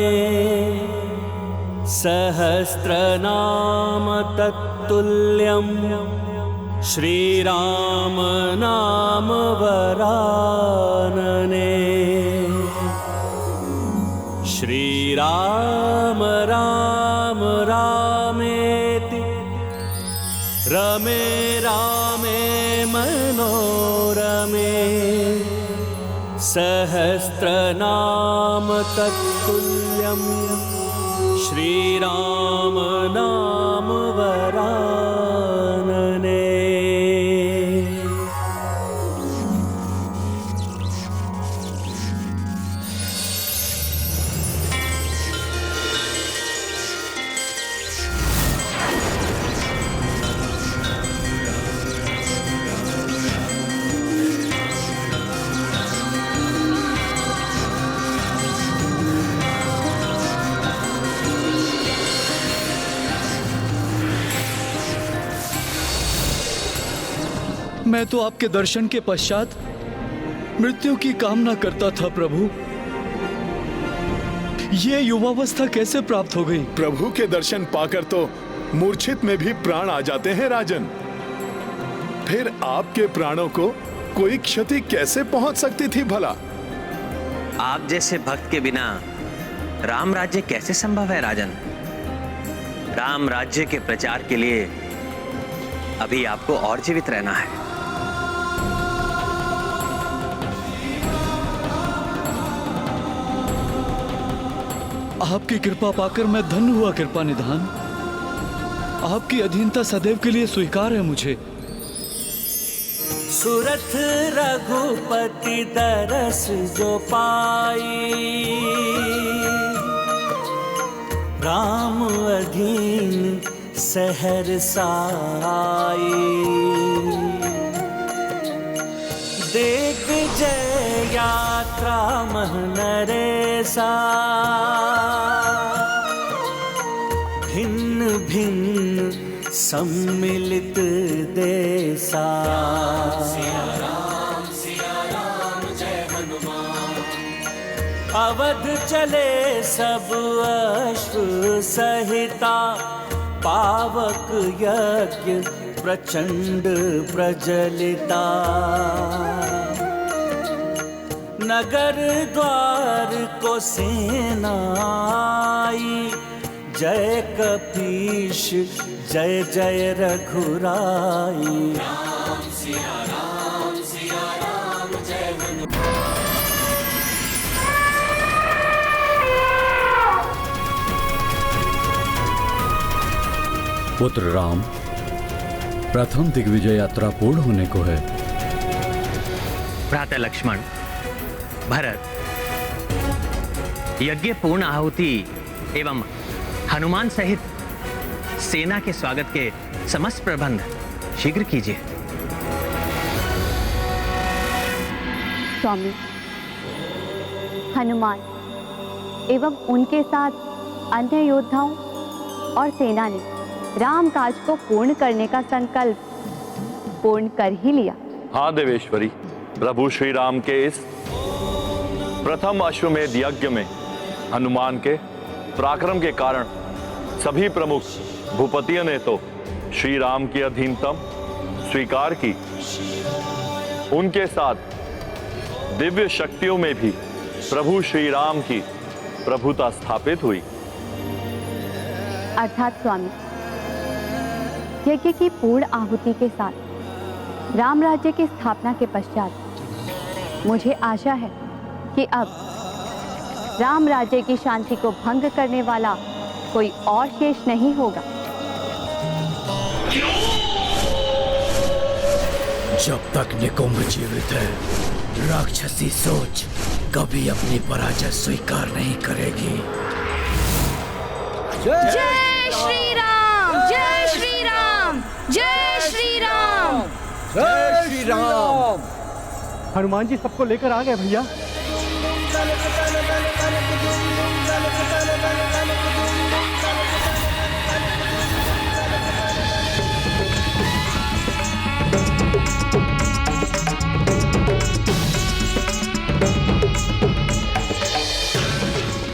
सहस्रनाम तत्तुल्यं श्री राम नाम वरानने। श्री राम राम रामेति रमे रामे मनोरमे सहस्रनाम तत्तुल्यं श्री राम नाम वरानने। मैं तो आपके दर्शन के पश्चात मृत्यु की कामना करता था प्रभु। ये युवावस्था कैसे प्राप्त हो गई? प्रभु के दर्शन पाकर तो मूर्छित में भी प्राण आ जाते हैं राजन। फिर आपके प्राणों को कोई क्षति कैसे पहुंच सकती थी भला? आप जैसे भक्त के बिना राम राज्य कैसे संभव है राजन? राम राज्य के प्रचार के लिए अभी आपको और जीवित रहना है। आपकी कृपा पाकर मैं धन्य हुआ कृपा निधान। आपकी अधीनता सदैव के लिए स्वीकार है मुझे। सुरथ रघुपति दरस जो पाई राम अधीन सहरसा आई। देख जय यात्रा मह नरेसा भिन्न भिन्न सम्मिलित देसा। सिया राम जय हनुमान। अवध चले सब अश्व सहिता पावक यज्ञ प्रचंड प्रजलिता। नगर द्वार को सेना आई जय कपीश जय जय रघुराई। राम सिया राम जय हनुमान। पुत्र राम, प्रथम दिग्विजय यात्रा पूर्ण होने को है। भ्राता लक्ष्मण, भरत, यज्ञ पूर्ण आहुति एवं हनुमान सहित सेना के स्वागत के समस्त प्रबंध शीघ्र कीजिए। स्वामी, हनुमान एवं उनके साथ अन्य योद्धाओं और सेना ने राम काज को पूर्ण करने का संकल्प पूर्ण कर ही लिया। हाँ देवेश्वरी, प्रभु श्री राम के इस प्रथम अश्वमेध यज्ञ में हनुमान के पराक्रम के कारण सभी प्रमुख भूपतियों ने तो श्री राम की अधीनतम स्वीकार की। उनके साथ दिव्य शक्तियों में भी प्रभु श्री राम की प्रभुता स्थापित हुई। अर्थात स्वामी, यज्ञ की पूर्ण आहुति के साथ राम राज्य की स्थापना के पश्चात मुझे आशा है कि अब राम राज्य की शांति को भंग करने वाला कोई और शेष नहीं होगा। जब तक निकुंभ जीवित है, राक्षसी सोच कभी अपनी पराजय स्वीकार नहीं करेगी। जय श्री राम, जय श्री राम, जय श्री राम, जय श्री राम। हनुमान जी सबको लेकर आ गए भैया।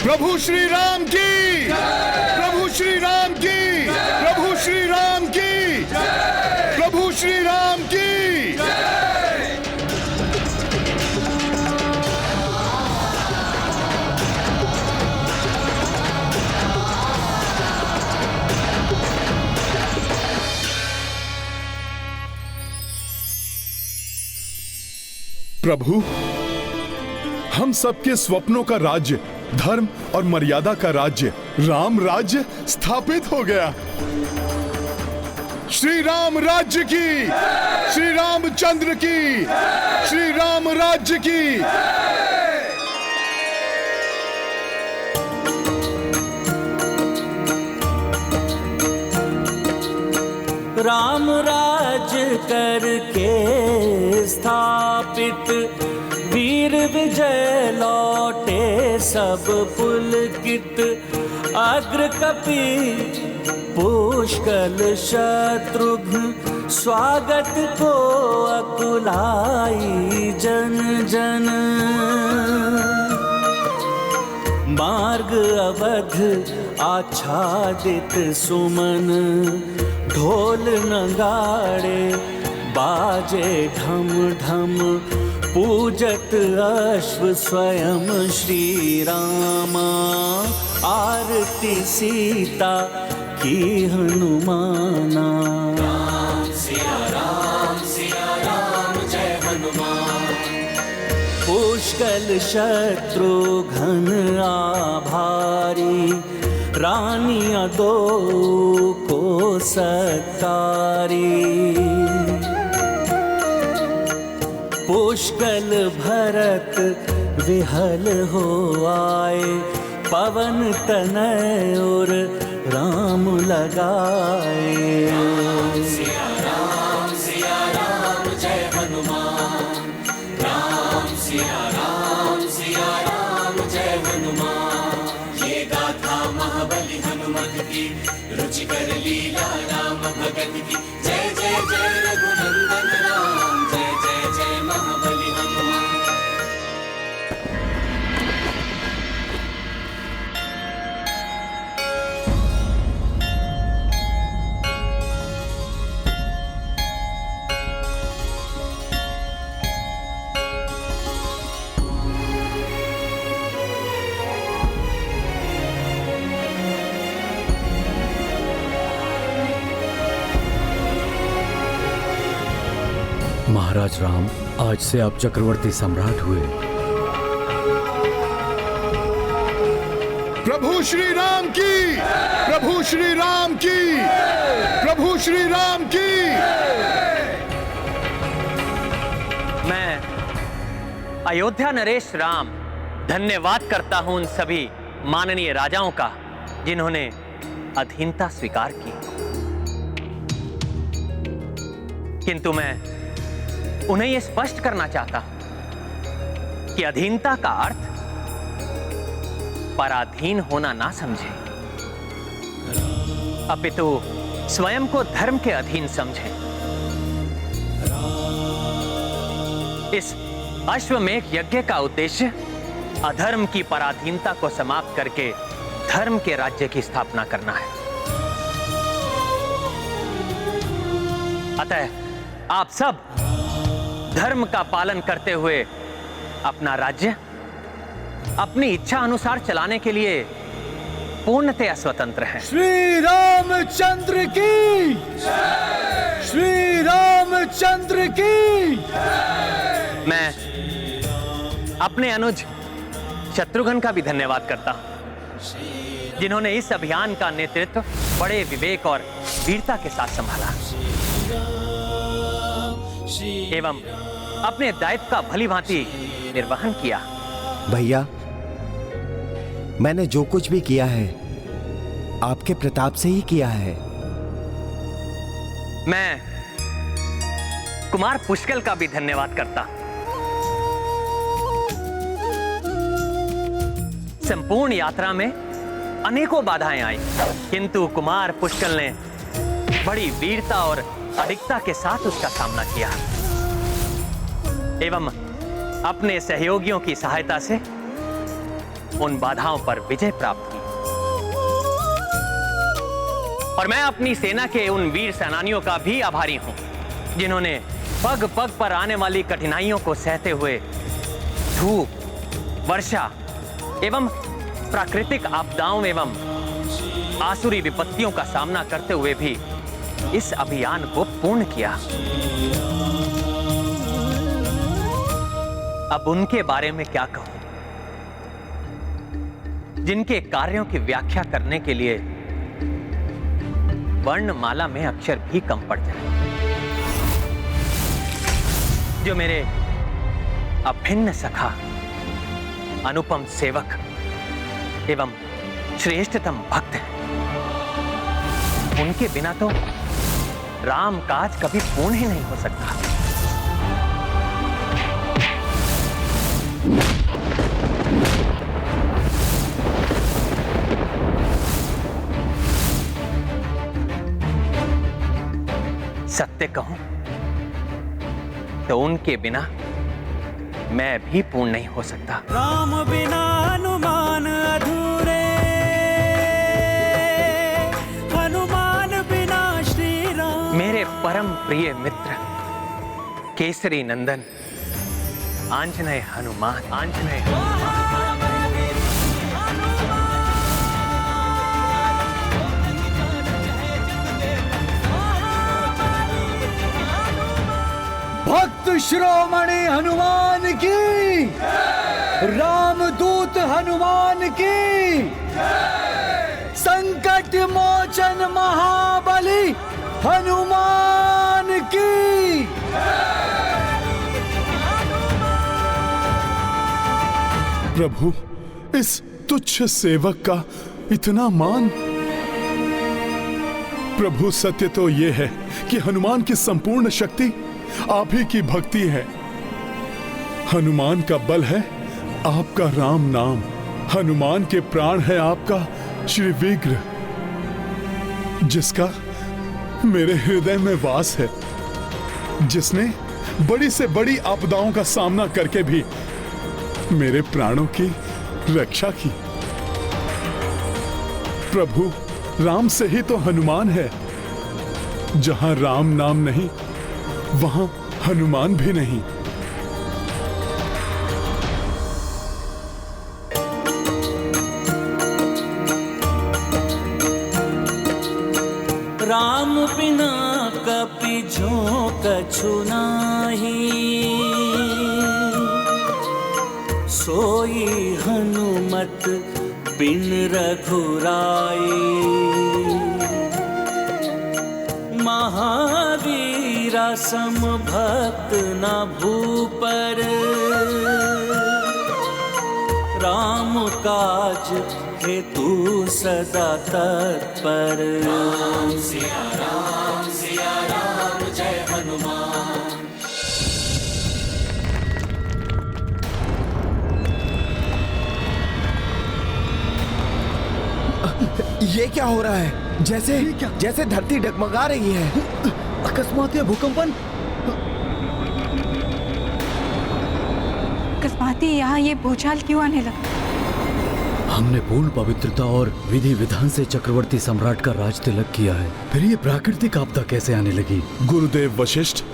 प्रभु श्री राम की, प्रभु श्री राम की, प्रभु श्री राम की, प्रभु श्री राम की। प्रभु, हम सबके स्वप्नों का राज्य, धर्म और मर्यादा का राज्य, राम राज्य स्थापित हो गया। श्री राम राज्य की, श्री रामचंद्र की, श्री राम राज्य की। राम राज्य करके स्थापित, वीर विजय लौटे सब पुलकित। अग्र कपि पुष्कल शत्रुघ्न, स्वागत को अकुलाई जन जन। मार्ग अवध आच्छादित सुमन, ढोल नगाड़े बाजे ढम ढम। पूजत अश्व स्वयं श्री रामा, आरती सीता की हनुमाना। राम सिया राम जय हनुमान। पुष्कल शत्रुघ्न आभारी, रानियां दो को सत्कारी। पुष्कल भरत विहल हो आए, पवन तनय और राम लगाए। राम सिया राम जय हनुमान। राम सिया राम जय हनुमान। ये गाथा महाबली हनुमत की, रुचिकर लीला राम भगत की। जय जय जय रघुनंदन राम, जय जय जय महाबली हनुमान। महाराज राम, आज से आप चक्रवर्ती सम्राट हुए। प्रभु श्री राम की, प्रभु श्री राम की, प्रभु श्री राम की। मैं अयोध्या नरेश राम धन्यवाद करता हूं उन सभी माननीय राजाओं का जिन्होंने अधीनता स्वीकार की, किंतु मैं उन्हें यह स्पष्ट करना चाहता हूं कि अधीनता का अर्थ पराधीन होना ना समझे, अपितु स्वयं को धर्म के अधीन समझे। इस अश्वमेध यज्ञ का उद्देश्य अधर्म की पराधीनता को समाप्त करके धर्म के राज्य की स्थापना करना है। अतः आप सब धर्म का पालन करते हुए अपना राज्य अपनी इच्छा अनुसार चलाने के लिए पूर्णतया स्वतंत्र हैं। श्री रामचंद्र की, श्री रामचंद्र की। मैं अपने अनुज शत्रुघ्न का भी धन्यवाद करता हूं, जिन्होंने इस अभियान का नेतृत्व बड़े विवेक और वीरता के साथ संभाला एवं अपने दायित्व का भलीभांति निर्वहन किया। भैया, मैंने जो कुछ भी किया है आपके प्रताप से ही किया है। मैं कुमार पुष्कल का भी धन्यवाद करता हूं। संपूर्ण यात्रा में अनेकों बाधाएं आई, किंतु कुमार पुष्कल ने बड़ी वीरता और अडिगता के साथ उसका सामना किया एवं अपने सहयोगियों की सहायता से उन बाधाओं पर विजय प्राप्त की। और मैं अपनी सेना के उन वीर सेनानियों का भी आभारी हूं, जिन्होंने पग पग पर आने वाली कठिनाइयों को सहते हुए धूप, वर्षा एवं प्राकृतिक आपदाओं एवं आसुरी विपत्तियों का सामना करते हुए भी इस अभियान को पूर्ण किया। अब उनके बारे में क्या कहूं, जिनके कार्यों की व्याख्या करने के लिए वर्णमाला में अक्षर भी कम पड़ जाए, जो मेरे अभिन्न सखा, अनुपम सेवक एवं श्रेष्ठतम भक्त हैं। उनके बिना तो राम काज कभी पूर्ण ही नहीं हो सकता। सत्य कहूं तो उनके बिना मैं भी पूर्ण नहीं हो सकता। राम बिना हनुमान अधूरे, हनुमान बिना श्री राम। मेरे परम प्रिय मित्र केसरी नंदन आंजनेय हनुमान, आंजनेय हनुमान। भक्त शिरोमणि हनुमान की, रामदूत हनुमान की, संकट मोचन महाबली हनुमान की। प्रभु, इस तुच्छ सेवक का इतना मान। प्रभु, सत्य तो यह है कि हनुमान की संपूर्ण शक्ति आप ही की भक्ति है। हनुमान का बल है आपका राम नाम, हनुमान के प्राण है आपका श्री विग्रह, जिसका मेरे हृदय में वास है, जिसने बड़ी से बड़ी आपदाओं का सामना करके भी मेरे प्राणों की रक्षा की। प्रभु, राम से ही तो हनुमान है। जहां राम नाम नहीं वहां हनुमान भी नहीं। राम बिना कपि मोह कछु नाही, सोई हनुमत बिन रघुराई। महावीरा सम भक्त न भूपर, राम काज हेतु सदा तत्पर। राम सिया राम जय हनुमान। ये क्या हो रहा है? जैसे धरती डगमगा रही है। अकस्मात यह भूकंपन। अकस्माती यहाँ ये भूचाल क्यों आने लगा? हमने पूर्ण पवित्रता और विधि विधान से चक्रवर्ती सम्राट का राज तिलक किया है, फिर ये प्राकृतिक आपदा कैसे आने लगी? गुरुदेव वशिष्ठ,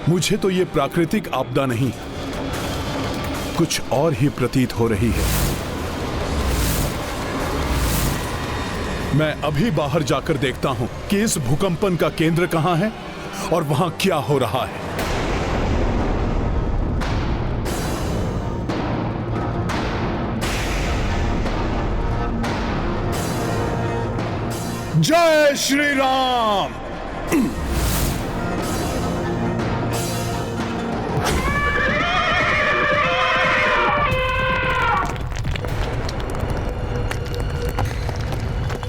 मुझे तो ये प्राकृतिक आपदा नहीं, कुछ और ही प्रतीत हो रही है। मैं अभी बाहर जाकर देखता हूं कि इस भूकंपन का केंद्र कहां है और वहां क्या हो रहा है। जय श्री राम।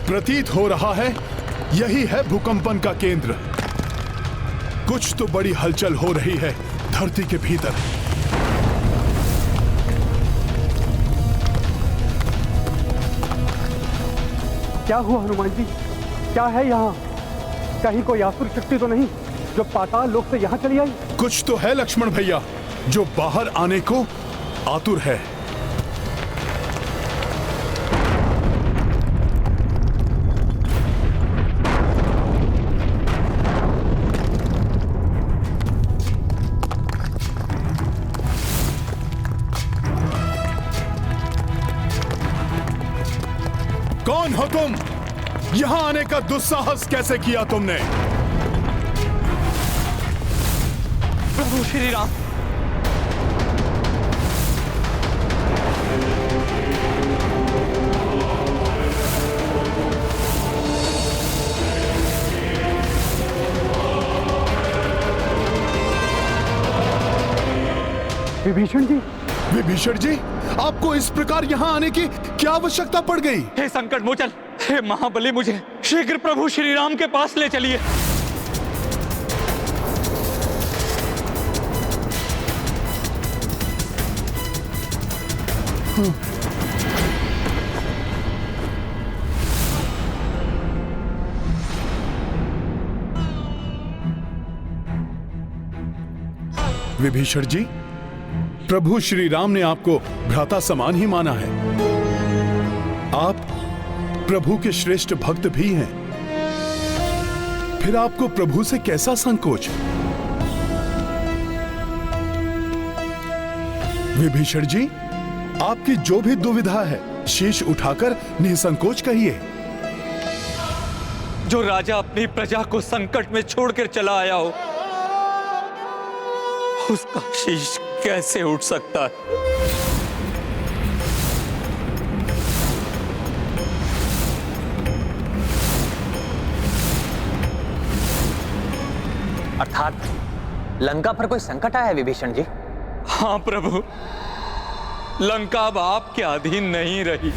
प्रतीत हो रहा है यही है भूकंपन का केंद्र। कुछ तो बड़ी हलचल हो रही है धरती के भीतर। क्या हुआ हनुमान जी? क्या है यहाँ? कहीं कोई आसुर शक्ति तो नहीं जो पाताल लोक से यहाँ चली आई? कुछ तो है लक्ष्मण भैया जो बाहर आने को आतुर है। कौन हो तुम? यहां आने का दुस्साहस कैसे किया तुमने? प्रभु श्री राम। विभीषण जी, विभीषण जी, आपको इस प्रकार यहाँ आने की क्या आवश्यकता पड़ गई? हे संकट मोचन, हे महाबली, मुझे शीघ्र प्रभु श्री राम के पास ले चलिए। विभीषण जी, प्रभु श्री राम ने आपको भ्राता समान ही माना है। आप प्रभु के श्रेष्ठ भक्त भी हैं, फिर आपको प्रभु से कैसा संकोच? विभीषण जी, आपकी जो भी दुविधा है शीश उठाकर निसंकोच कहिए। जो राजा अपनी प्रजा को संकट में छोड़कर चला आया हो, उसका शीश कैसे उठ सकता है? अर्थात लंका पर कोई संकट आया है विभीषण जी? हाँ प्रभु, लंका अब आपके अधीन नहीं रही।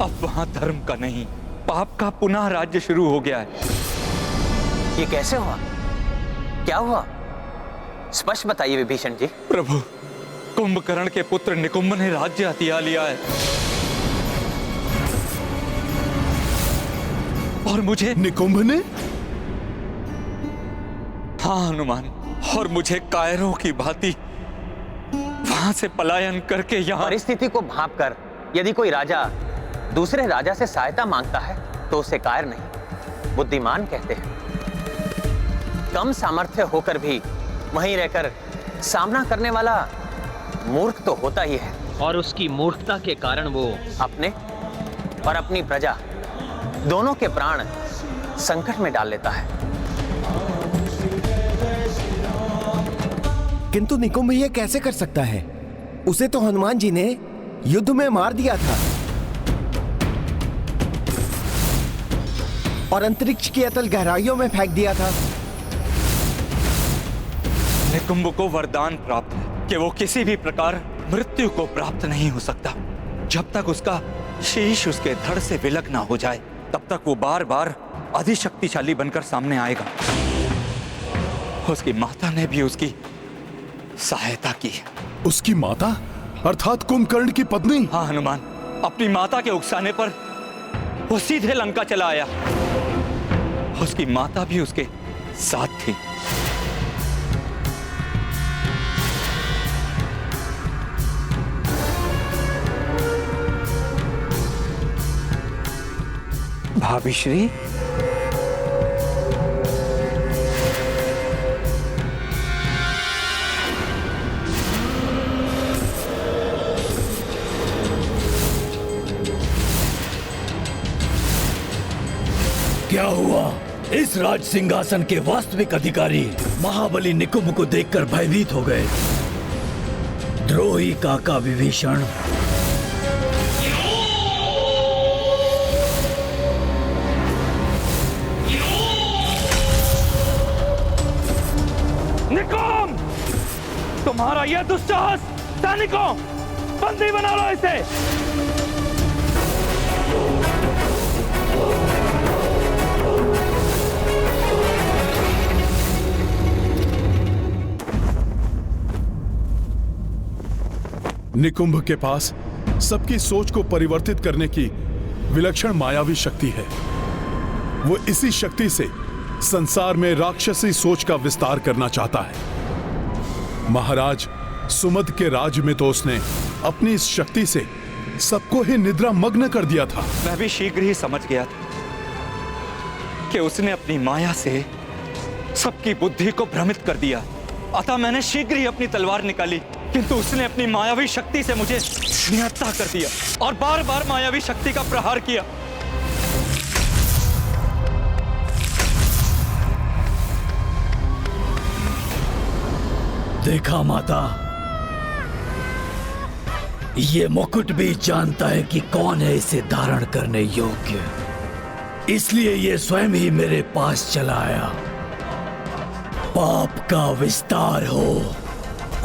अब वहां धर्म का नहीं, पाप का पुनः राज्य शुरू हो गया है। ये कैसे हुआ? क्या हुआ? स्पष्ट बताइए विभीषण जी। प्रभु, कुंभकर्ण के पुत्र निकुंभ ने राज्य हथिया लिया है और मुझे। निकुंभ ने? हाँ हनुमान, और मुझे कायरों की भांति वहां से पलायन करके यहाँ। परिस्थिति को भांपकर यदि कोई राजा दूसरे राजा से सहायता मांगता है तो उसे कायर नहीं, बुद्धिमान कहते हैं। कम सामर्थ्य होकर भी वहीं रहकर सामना करने वाला मूर्ख तो होता ही है। और उसकी मूर्खता के कारण वो अपने और अपनी प्रजा दोनों के प्राण संकट में डाल लेता है। किंतु निकुंभ ये कैसे कर सकता है? उसे तो हनुमान जी ने युद्ध में मार दिया था और अंतरिक्ष की अतल गहराइयों में फेंक दिया था। निकुंभ को वरदान प्राप्त है कि वो किसी भी प्रकार मृत्यु को प्राप्त नहीं हो सकता। जब तक उसका शीश उसके धड़ से विलग ना हो जाए तब तक वो बार बार अधिशक्तिशाली बनकर सामने आएगा। उसकी माता ने भी उसकी सहायता की। उसकी माता अर्थात कुंभकर्ण की पत्नी? हाँ हनुमान, अपनी माता के उकसाने पर वो सीधे लंका चला आया। उसकी माता भी उसके साथ थी। भाभी श्री, क्या हुआ? इस राज सिंहासन के वास्तविक अधिकारी महाबली निकुंभ को देखकर भयभीत हो गए। द्रोही काका विभीषण, निकुंभ, तुम्हारा यह दुस्साहस! सैनिकों, बंदी बना लो इसे। निकुंभ के पास सबकी सोच को परिवर्तित करने की विलक्षण मायावी शक्ति है। वो इसी शक्ति से संसार में राक्षसी सोच का विस्तार करना चाहता है। महाराज सुमद के राज में तो उसने अपनी इस शक्ति से सबको ही निद्रा मग्न कर दिया था। मैं भी शीघ्र ही समझ गया था कि उसने अपनी माया से सबकी बुद्धि को भ्रमित कर दिया। अतः मैंने शीघ्र ही अपनी तलवार निकाली, किंतु उसने अपनी मायावी शक्ति से मुझे निहत्था कर दिया और बार बार मायावी शक्ति का प्रहार किया। देखा माता, ये मुकुट भी जानता है कि कौन है इसे धारण करने योग्य, इसलिए ये स्वयं ही मेरे पास चला आया। पाप का विस्तार हो,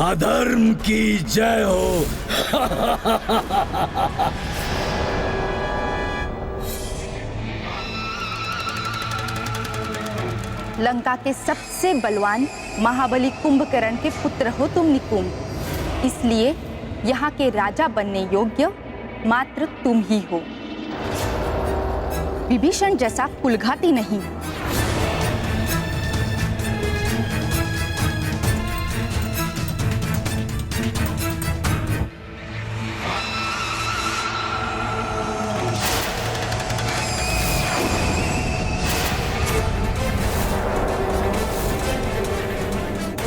अधर्म की जय हो। लंका के सबसे बलवान महाबली कुंभकर्ण के पुत्र हो तुम निकुंभ, इसलिए यहाँ के राजा बनने योग्य मात्र तुम ही हो। विभीषण जैसा कुलघाती नहीं।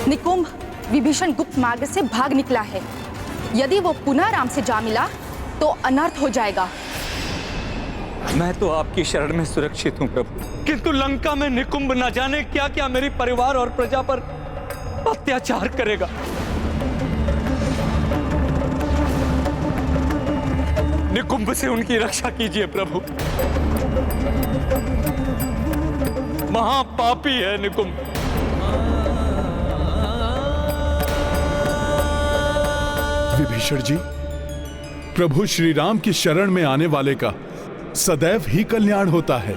निकुंभ, विभीषण गुप्त मार्ग से भाग निकला है। यदि वो पुनः राम से जा मिला तो अनर्थ हो जाएगा। मैं तो आपकी शरण में सुरक्षित हूँ प्रभु, किंतु लंका में निकुंभ न जाने क्या क्या मेरे परिवार और प्रजा पर अत्याचार करेगा। निकुंभ से उनकी रक्षा कीजिए प्रभु। महापापी है निकुंभ। विभीषण जी, प्रभु श्री राम की शरण में आने वाले का सदैव ही कल्याण होता है।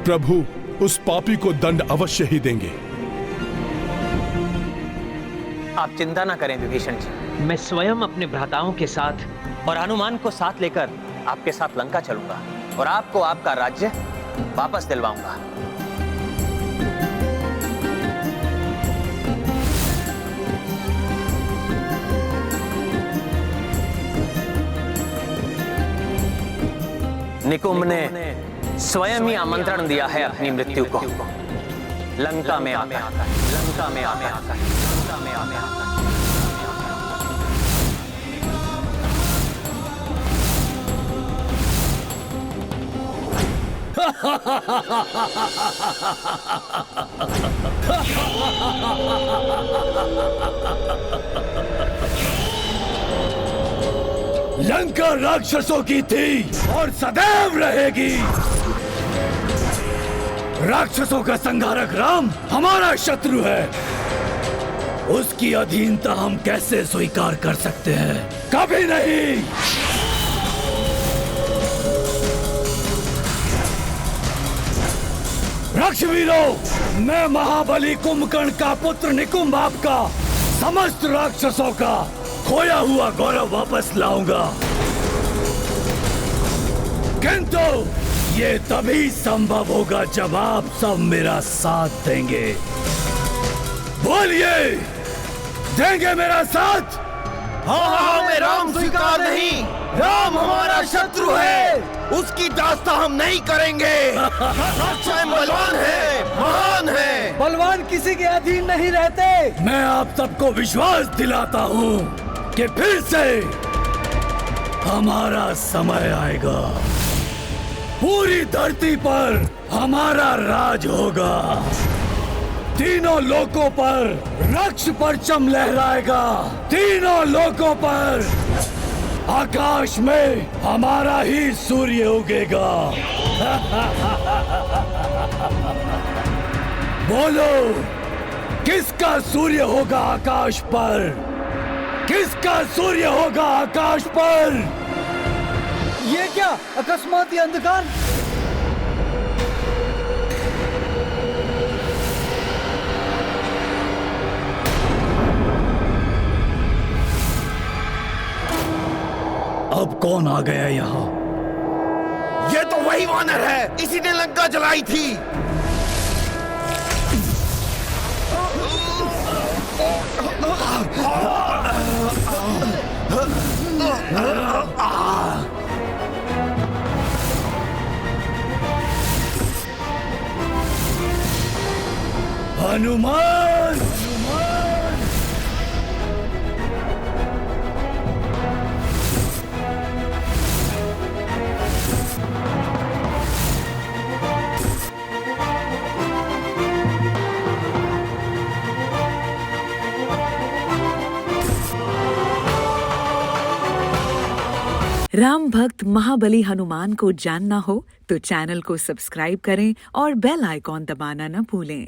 प्रभु उस पापी को दंड अवश्य ही देंगे। आप चिंता ना करें विभीषण जी, मैं स्वयं अपने भ्राताओं के साथ और हनुमान को साथ लेकर आपके साथ लंका चलूंगा और आपको आपका राज्य वापस दिलवाऊंगा। निकुंभ ने स्वयं ही आमंत्रण दिया है अपनी मृत्यु को। लंका में आकर, लंका में आकर, लंका में आकर। लंका राक्षसों की थी और सदैव रहेगी। राक्षसों का संहारक राम हमारा शत्रु है। उसकी अधीनता हम कैसे स्वीकार कर सकते हैं? कभी नहीं। राक्षवीरों, मैं महाबली कुंभकर्ण का पुत्र निकुंभ आपका समस्त राक्षसों का खोया हुआ गौरव वापस लाऊंगा। किंतु ये तभी संभव होगा जब आप सब मेरा साथ देंगे। बोलिए, देंगे मेरा साथ? हाँ, हमें राम स्वीकार नहीं। राम हमारा शत्रु है, उसकी दास्ता हम नहीं करेंगे। स्वयं बलवान है, महान है। बलवान किसी के अधीन नहीं रहते। मैं आप सबको विश्वास दिलाता हूँ कि फिर से हमारा समय आएगा। पूरी धरती पर हमारा राज होगा। तीनों लोकों पर रक्ष परचम लहराएगा। तीनों लोकों पर आकाश में हमारा ही सूर्य उगेगा। बोलो, किसका सूर्य होगा आकाश पर? किसका सूर्य होगा आकाश पर? ये क्या अकस्मात ये अंधकार? अब कौन आ गया यहाँ? ये तो वही वानर है, इसी ने लंका जलाई थी। हनुमान! राम भक्त महाबली हनुमान को जानना हो तो चैनल को सब्सक्राइब करें और बेल आइकॉन दबाना न भूलें।